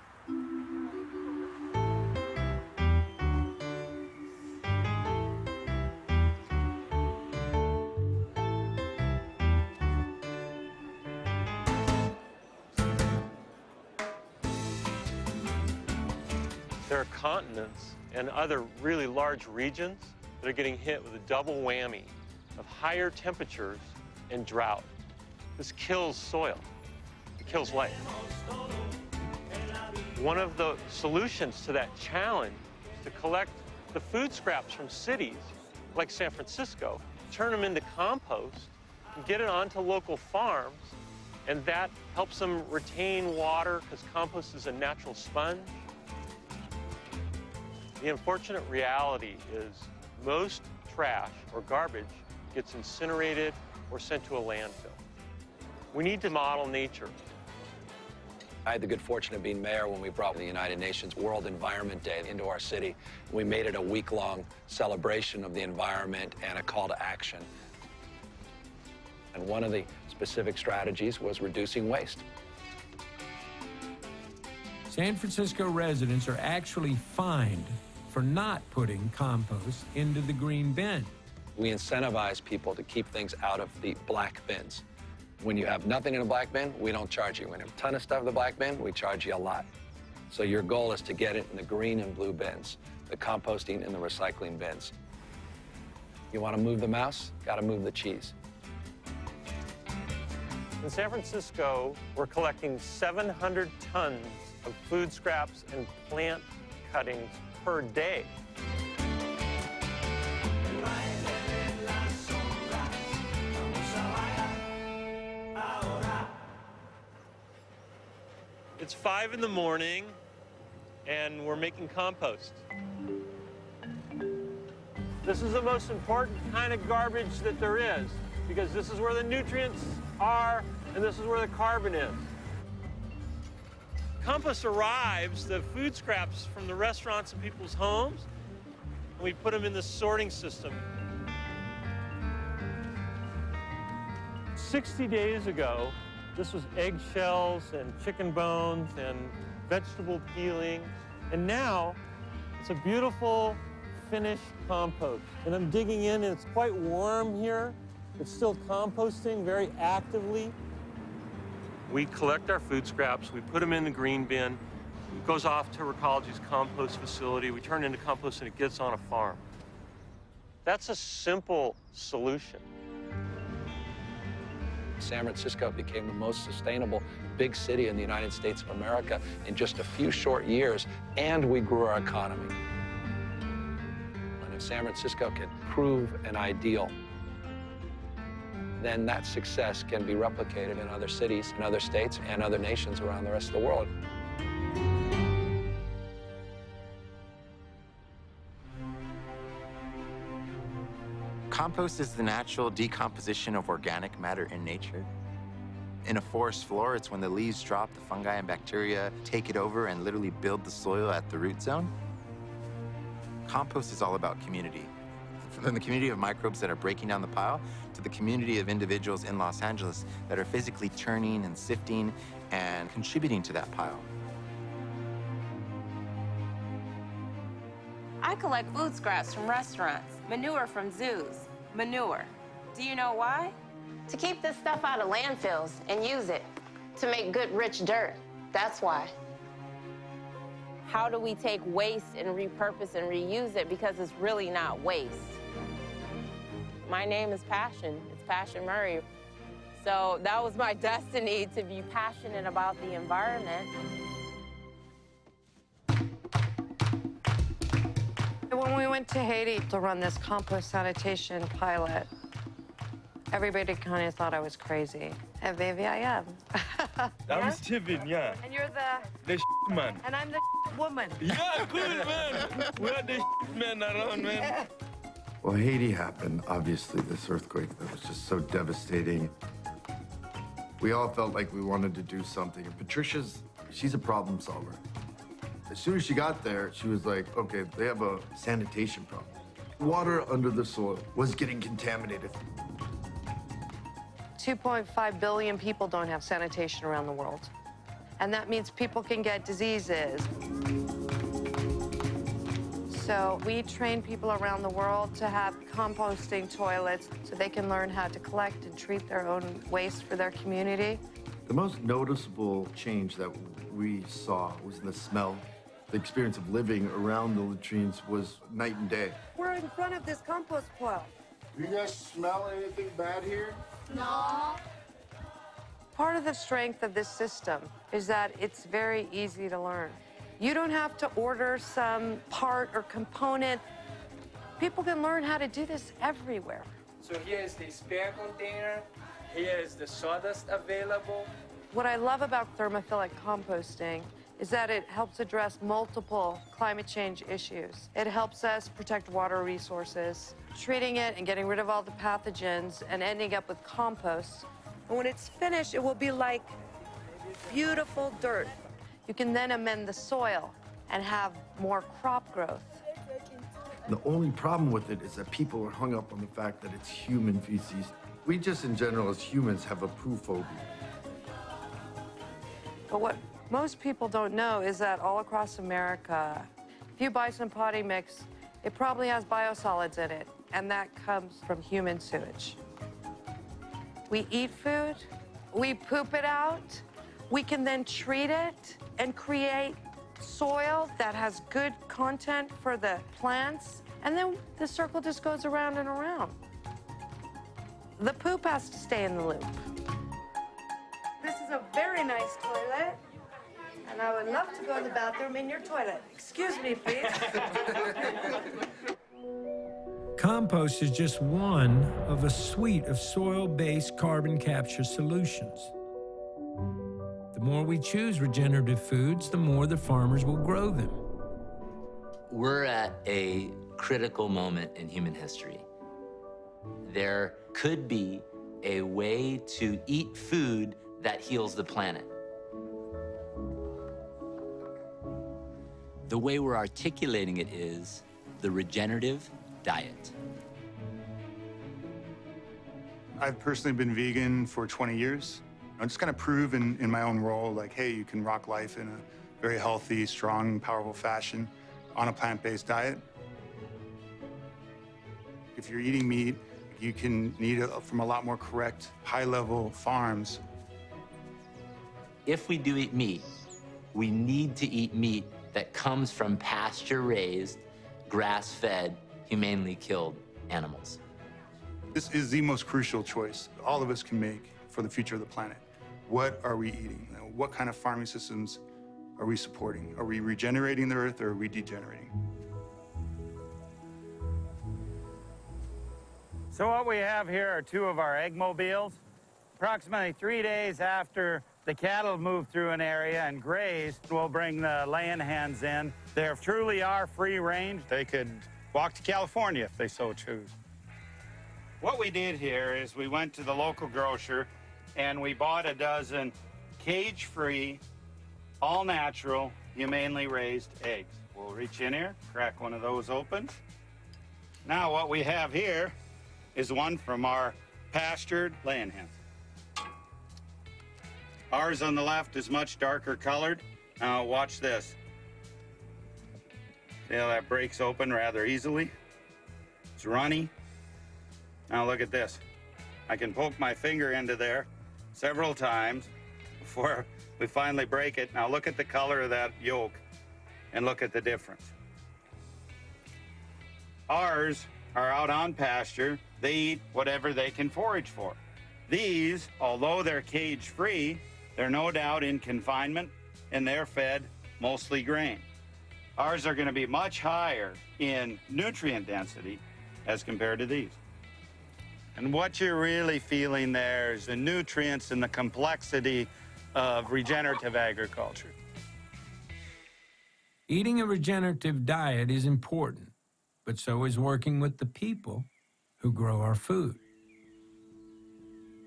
There are continents and other really large regions that are getting hit with a double whammy of higher temperatures and drought. This kills soil. It kills life. One of the solutions to that challenge is to collect the food scraps from cities like San Francisco, turn them into compost, and get it onto local farms, and that helps them retain water because compost is a natural sponge. The unfortunate reality is most trash or garbage gets incinerated or sent to a landfill. We need to model nature. I had the good fortune of being mayor when we brought the United Nations World Environment Day into our city. We made it a week-long celebration of the environment and a call to action. And one of the specific strategies was reducing waste. San Francisco residents are actually fined for not putting compost into the green bin. We incentivize people to keep things out of the black bins. When you have nothing in a black bin, we don't charge you. When you have a ton of stuff in the black bin, we charge you a lot. So your goal is to get it in the green and blue bins, the composting and the recycling bins. You want to move the mouse? Got to move the cheese. In San Francisco, we're collecting 700 tons of food scraps and plant cuttings per day. It's 5 in the morning, and we're making compost. This is the most important kind of garbage that there is, because this is where the nutrients are, and this is where the carbon is. Compost arrives, the food scraps from the restaurants and people's homes, and we put them in the sorting system. 60 days ago, this was eggshells and chicken bones and vegetable peelings. And now it's a beautiful finished compost. And I'm digging in, and it's quite warm here. It's still composting very actively. We collect our food scraps, we put them in the green bin. It goes off to Recology's compost facility. We turn it into compost, and it gets on a farm. That's a simple solution. San Francisco became the most sustainable big city in the United States of America in just a few short years, and we grew our economy. And if San Francisco can prove an ideal, then that success can be replicated in other cities, in other states, and other nations around the rest of the world. Compost is the natural decomposition of organic matter in nature. In a forest floor, it's when the leaves drop, the fungi and bacteria take it over and literally build the soil at the root zone. Compost is all about community. From the community of microbes that are breaking down the pile to the community of individuals in Los Angeles that are physically churning and sifting and contributing to that pile. I collect food scraps from restaurants, manure from zoos. Manure. Do you know why? To keep this stuff out of landfills and use it to make good, rich dirt. That's why. How do we take waste and repurpose and reuse it, because it's really not waste? My name is Passion. It's Passion Murray. So that was my destiny, to be passionate about the environment. When we went to Haiti to run this compost sanitation pilot, everybody kind of thought I was crazy. And baby, I am. I'm Steven, yeah. And you're the man. And I'm the woman. Yeah, cool, man. We're the men around, man. Well, Haiti happened, obviously, this earthquake that was just so devastating. We all felt like we wanted to do something. And she's a problem solver. As soon as she got there, she was like, okay, they have a sanitation problem. Water under the soil was getting contaminated. 2.5 billion people don't have sanitation around the world. And that means people can get diseases. So we train people around the world to have composting toilets so they can learn how to collect and treat their own waste for their community. The most noticeable change that we saw was the smell. The experience of living around the latrines was night and day. We're in front of this compost pile. Do you guys smell anything bad here? No. Part of the strength of this system is that it's very easy to learn. You don't have to order some part or component. People can learn how to do this everywhere. So here is the spare container, Here is the sawdust available. What I love about thermophilic composting is that it helps address multiple climate change issues. It helps us protect water resources, treating it and getting rid of all the pathogens and ending up with compost. And when it's finished, it will be like beautiful dirt. You can then amend the soil and have more crop growth. The only problem with it is that people are hung up on the fact that it's human feces. We just, in general, as humans, have a poo phobia. But what most people don't know is that all across America, if you buy some potty mix, it probably has biosolids in it, and that comes from human sewage. We eat food, we poop it out, we can then treat it and create soil that has good content for the plants, and then the circle just goes around and around. The poop has to stay in the loop. This is a very nice toilet, and I would love to go to the bathroom in your toilet. Excuse me, please. Compost is just one of a suite of soil-based carbon capture solutions. The more we choose regenerative foods, the more the farmers will grow them. We're at a critical moment in human history. There could be a way to eat food that heals the planet. The way we're articulating it is the regenerative diet. I've personally been vegan for 20 years. I'm just kind of prove in my own role, like, hey, you can rock life in a very healthy, strong, powerful fashion on a plant-based diet. If you're eating meat, you can eat it from a lot more correct, high-level farms. If we do eat meat, we need to eat meat that comes from pasture-raised, grass-fed, humanely killed animals. This is the most crucial choice all of us can make for the future of the planet. What are we eating? What kind of farming systems are we supporting? Are we regenerating the earth or are we degenerating? So what we have here are two of our egg mobiles. Approximately 3 days after the cattle move through an area and graze, we'll bring the laying hens in. They truly are free range. They could walk to California if they so choose. What we did here is we went to the local grocer and we bought a dozen cage-free, all-natural, humanely raised eggs. We'll reach in here, crack one of those open. Now what we have here is one from our pastured laying hens. Ours on the left is much darker colored. Now watch this. See how that breaks open rather easily? It's runny. Now look at this. I can poke my finger into there several times before we finally break it. Now look at the color of that yolk and look at the difference. Ours are out on pasture. They eat whatever they can forage for. These, although they're cage-free, they're no doubt in confinement and they're fed mostly grain. Ours are going to be much higher in nutrient density as compared to these. And what you're really feeling there is the nutrients and the complexity of regenerative agriculture. Eating a regenerative diet is important, but so is working with the people who grow our food.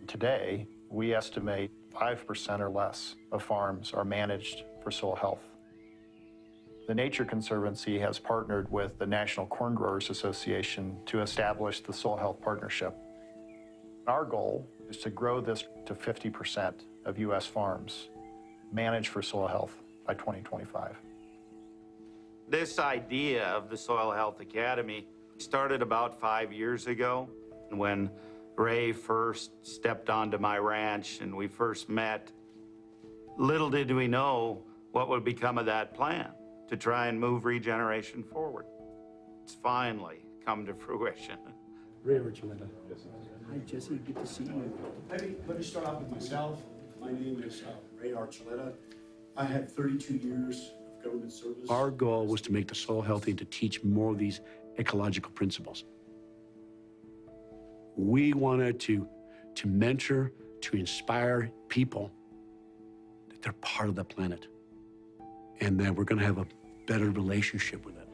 Today, we estimate 5% or less of farms are managed for soil health. The Nature Conservancy has partnered with the National Corn Growers Association to establish the Soil Health Partnership. Our goal is to grow this to 50% of U.S. farms managed for soil health by 2025. This idea of the Soil Health Academy started about 5 years ago when Ray first stepped onto my ranch and we first met. Little did we know what would become of that plan to try and move regeneration forward. It's finally come to fruition. Ray Archuleta. Hi, Jesse. Good to see you. Let me start off with myself. My name is Ray Archuleta. I had 32 years of government service. Our goal was to make the soil healthy, to teach more of these ecological principles. We wanted to to mentor, to inspire people that they're part of the planet and that we're going to have a better relationship with it.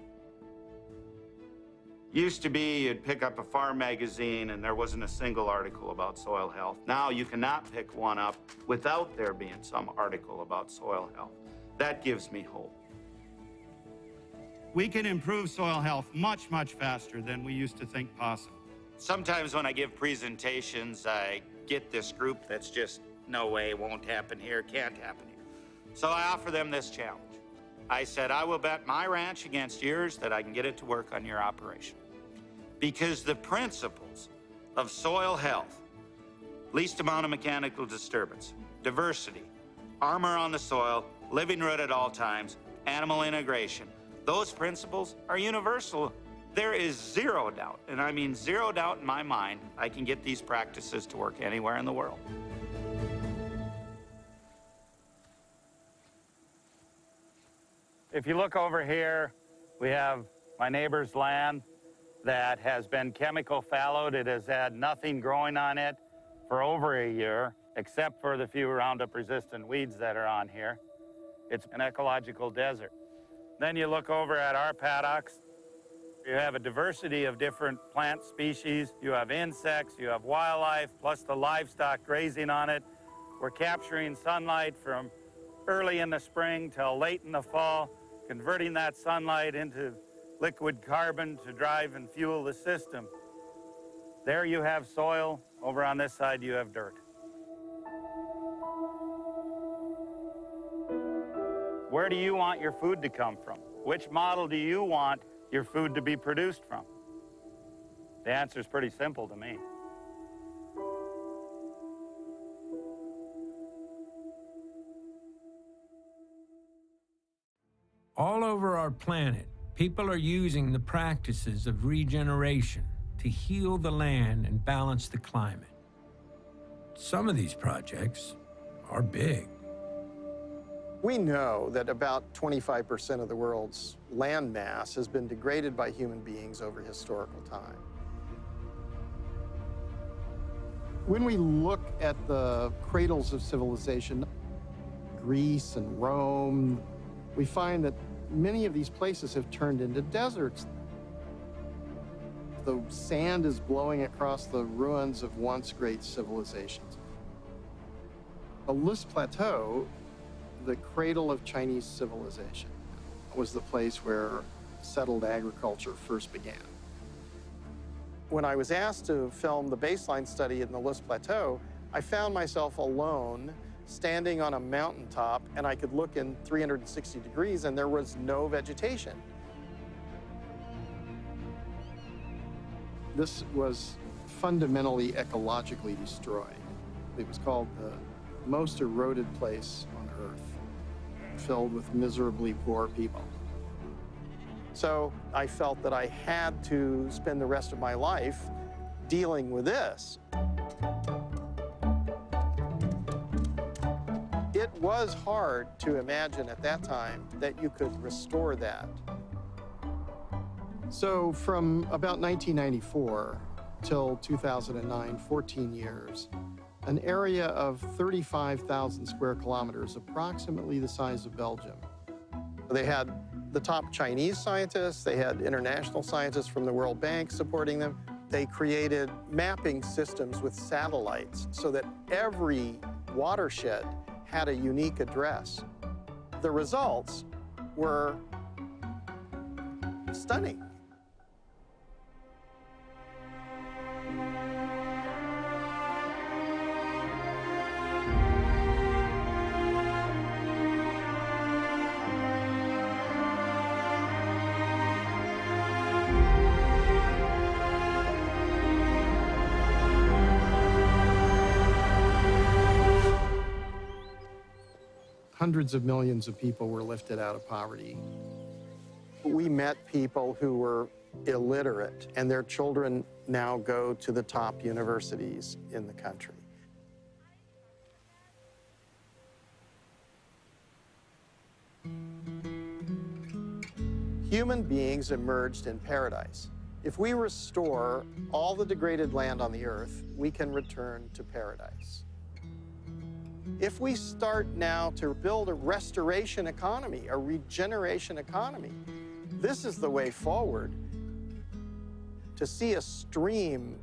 Used to be you'd pick up a farm magazine and there wasn't a single article about soil health. Now you cannot pick one up without there being some article about soil health. That gives me hope. We can improve soil health much, much faster than we used to think possible. Sometimes when I give presentations, I get this group that's just, no way, won't happen here, can't happen here. So I offer them this challenge. I said, I will bet my ranch against yours that I can get it to work on your operation. Because the principles of soil health, least amount of mechanical disturbance, diversity, armor on the soil, living root at all times, animal integration, those principles are universal. There is zero doubt, and I mean zero doubt in my mind, I can get these practices to work anywhere in the world. If you look over here, we have my neighbor's land that has been chemical fallowed. It has had nothing growing on it for over a year, except for the few Roundup-resistant weeds that are on here. It's an ecological desert. Then you look over at our paddocks. You have a diversity of different plant species. You have insects, you have wildlife, plus the livestock grazing on it. We're capturing sunlight from early in the spring till late in the fall, converting that sunlight into liquid carbon to drive and fuel the system. There you have soil. Over on this side, you have dirt. Where do you want your food to come from? Which model do you want your food to be produced from? The answer is pretty simple to me. All over our planet, people are using the practices of regeneration to heal the land and balance the climate. Some of these projects are big. We know that about 25% of the world's land mass has been degraded by human beings over historical time. When we look at the cradles of civilization, Greece and Rome, we find that many of these places have turned into deserts. The sand is blowing across the ruins of once great civilizations. The Lys Plateau, the cradle of Chinese civilization, was the place where settled agriculture first began. When I was asked to film the baseline study in the Lys Plateau, I found myself alone, standing on a mountaintop, and I could look in 360 degrees and there was no vegetation. This was fundamentally ecologically destroyed. It was called the most eroded place on Earth, filled with miserably poor people. So I felt that I had to spend the rest of my life dealing with this. It was hard to imagine at that time that you could restore that. So from about 1994 till 2009, 14 years, an area of 35,000 square kilometers, approximately the size of Belgium. They had the top Chinese scientists, they had international scientists from the World Bank supporting them. They created mapping systems with satellites so that every watershed had a unique address. The results were stunning. Hundreds of millions of people were lifted out of poverty. We met people who were illiterate, and their children now go to the top universities in the country. Human beings emerged in paradise. If we restore all the degraded land on the earth, we can return to paradise. If we start now to build a restoration economy, a regeneration economy, this is the way forward to see a stream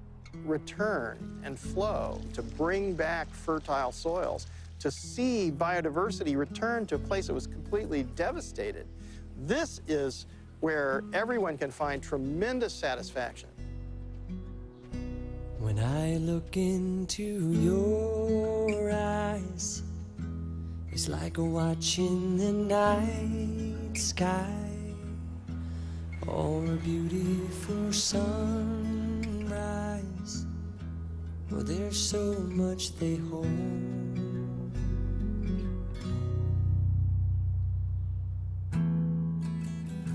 return and flow, to bring back fertile soils, to see biodiversity return to a place that was completely devastated. This is where everyone can find tremendous satisfaction. When I look into your eyes, it's like watching the night sky or a beautiful sunrise. Oh, there's so much they hold.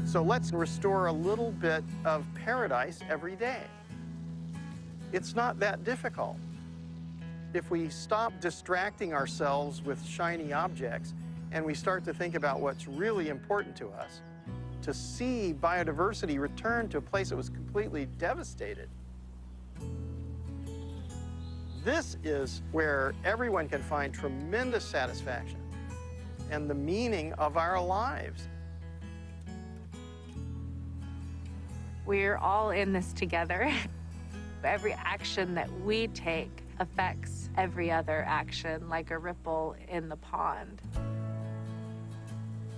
So let's restore a little bit of paradise every day. It's not that difficult. If we stop distracting ourselves with shiny objects and we start to think about what's really important to us, to see biodiversity return to a place that was completely devastated, this is where everyone can find tremendous satisfaction and the meaning of our lives. We're all in this together. Every action that we take affects every other action, like a ripple in the pond.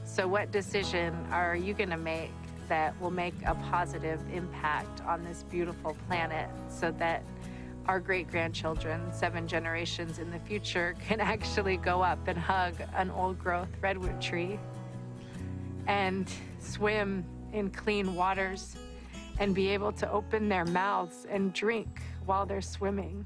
So what decision are you going to make that will make a positive impact on this beautiful planet so that our great-grandchildren, 7 generations in the future, can actually go up and hug an old-growth redwood tree and swim in clean waters and be able to open their mouths and drink while they're swimming?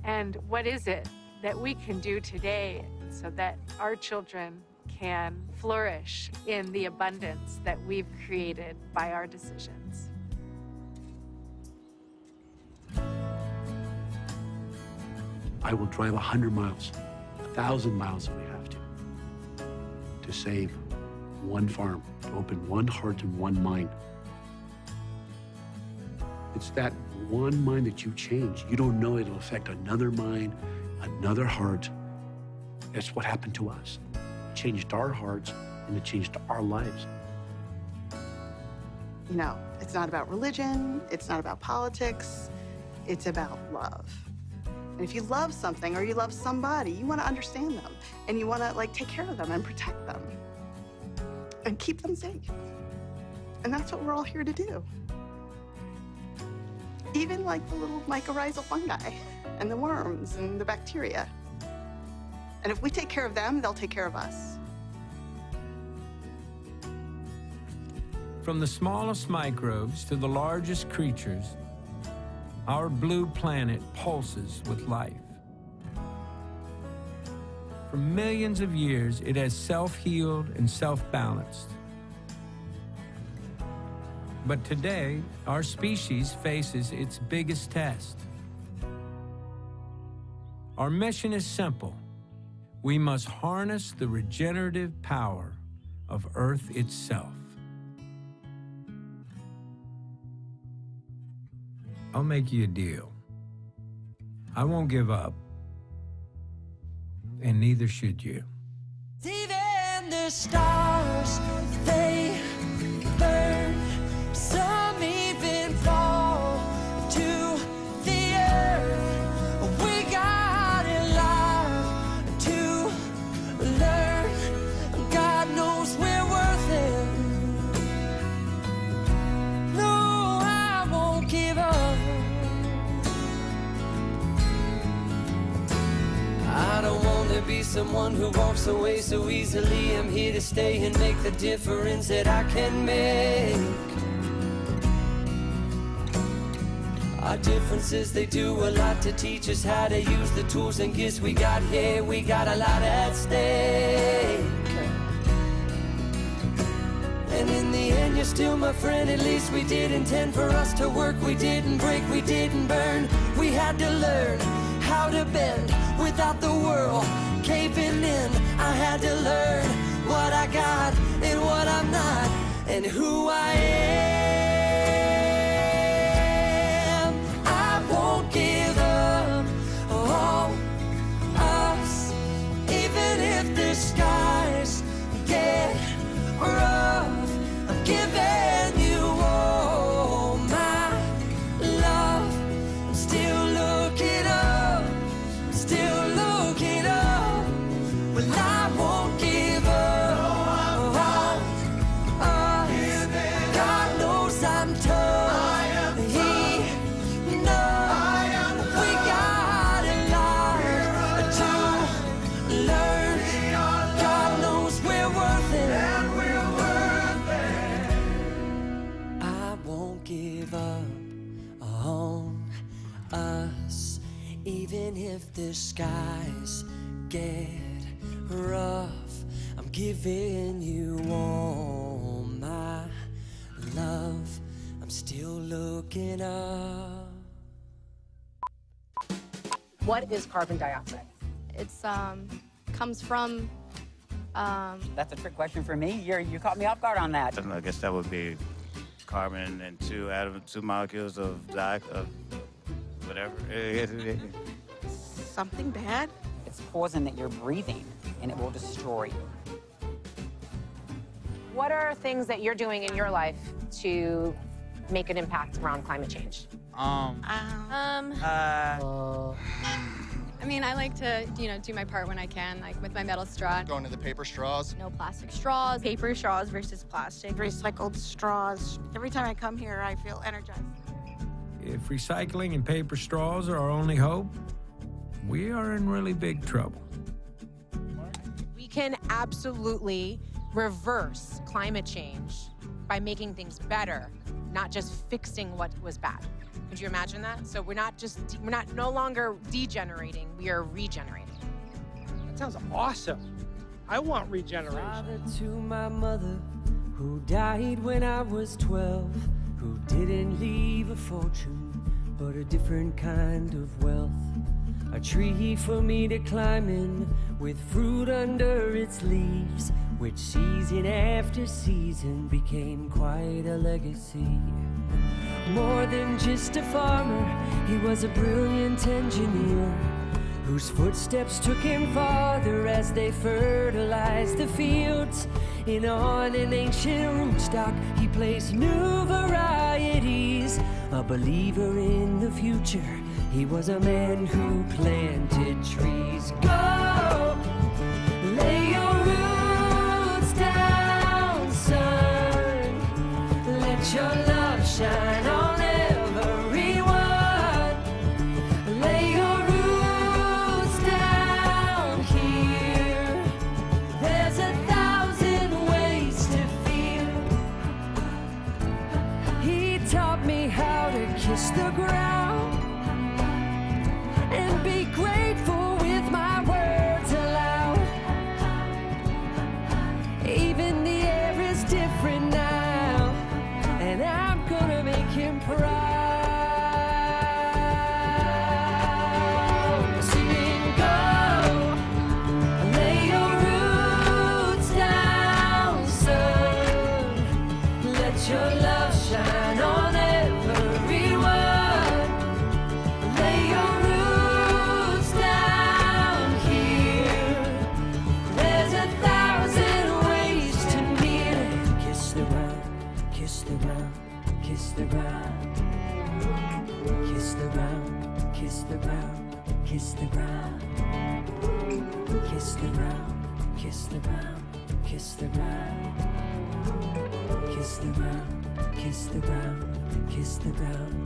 And what is it that we can do today so that our children can flourish in the abundance that we've created by our decisions? I will drive 100 miles, 1,000 miles if we have to save one farm, to open one heart and one mind. It's that one mind that you change. You don't know it'll affect another mind, another heart. That's what happened to us. It changed our hearts and it changed our lives. You know, it's not about religion, it's not about politics, it's about love. And if you love something or you love somebody, you want to understand them and you want to take care of them and protect them and keep them safe. And that's what we're all here to do. Even like the little mycorrhizal fungi and the worms and the bacteria. And if we take care of them, they'll take care of us. From the smallest microbes to the largest creatures, our blue planet pulses with life. For millions of years, it has self-healed and self-balanced. But today, our species faces its biggest test. Our mission is simple. We must harness the regenerative power of Earth itself. I'll make you a deal. I won't give up, and neither should you. Even the stars, they burn. Some even fall to the earth. We got a lot to learn. God knows we're worth it. No, I won't give up. I don't want to be someone who walks away so easily. I'm here to stay and make the difference that I can make. Our differences, they do a lot to teach us how to use the tools and gifts we got here. We got a lot at stake. And in the end, you're still my friend. At least we did intend for us to work. We didn't break, we didn't burn. We had to learn how to bend without the world caving in. I had to learn what I got and what I'm not. and who I am. I won't give up on us, even if the skies get rough. I'm giving you all my love. I'm still looking up, I'm still looking up. Well, I won't give up on us. God knows I'm tough. He knows we got a lot to learn. God knows we're worth it. I won't give up on us, even if the skies get rough. I'm giving you all my love. I'm still looking up. What is carbon dioxide? It's comes from That's a trick question for me. You caught me off guard on that. I guess that would be carbon and two molecules of whatever. Something bad? It's poison that you're breathing, and it will destroy you. What are things that you're doing in your life to make an impact around climate change? I mean, I like to, do my part when I can, like with my metal straw. Going to the paper straws. No plastic straws. Paper straws versus plastic. Recycled straws. Every time I come here, I feel energized. If recycling and paper straws are our only hope, we are in really big trouble. We can absolutely reverse climate change by making things better, not just fixing what was bad. Could you imagine that? So we're no longer degenerating, we are regenerating. That sounds awesome. I want regeneration. Father to my mother, who died when I was 12, who didn't leave a fortune, but a different kind of wealth. A tree for me to climb in, with fruit under its leaves, which season after season became quite a legacy. More than just a farmer, he was a brilliant engineer, whose footsteps took him farther as they fertilized the fields. And on an ancient rootstock, he placed new varieties. A believer in the future, he was a man who planted trees. Go, lay your roots down, son. Let your love shine on everyone. Lay your roots down here. There's 1,000 ways to feel. He taught me how to kiss the ground and be grateful with my words aloud. Even the air is different now, and I'm gonna make him proud. Singing, go, lay your roots down, son. Let your love shine on everyone. Lay your roots down here. There's 1,000 ways to kneel. Kiss the ground, kiss the ground, kiss the ground. Kiss the ground, kiss the ground, kiss the ground. Kiss the ground, kiss the ground, kiss the ground. Kiss the ground, kiss the ground, kiss the ground.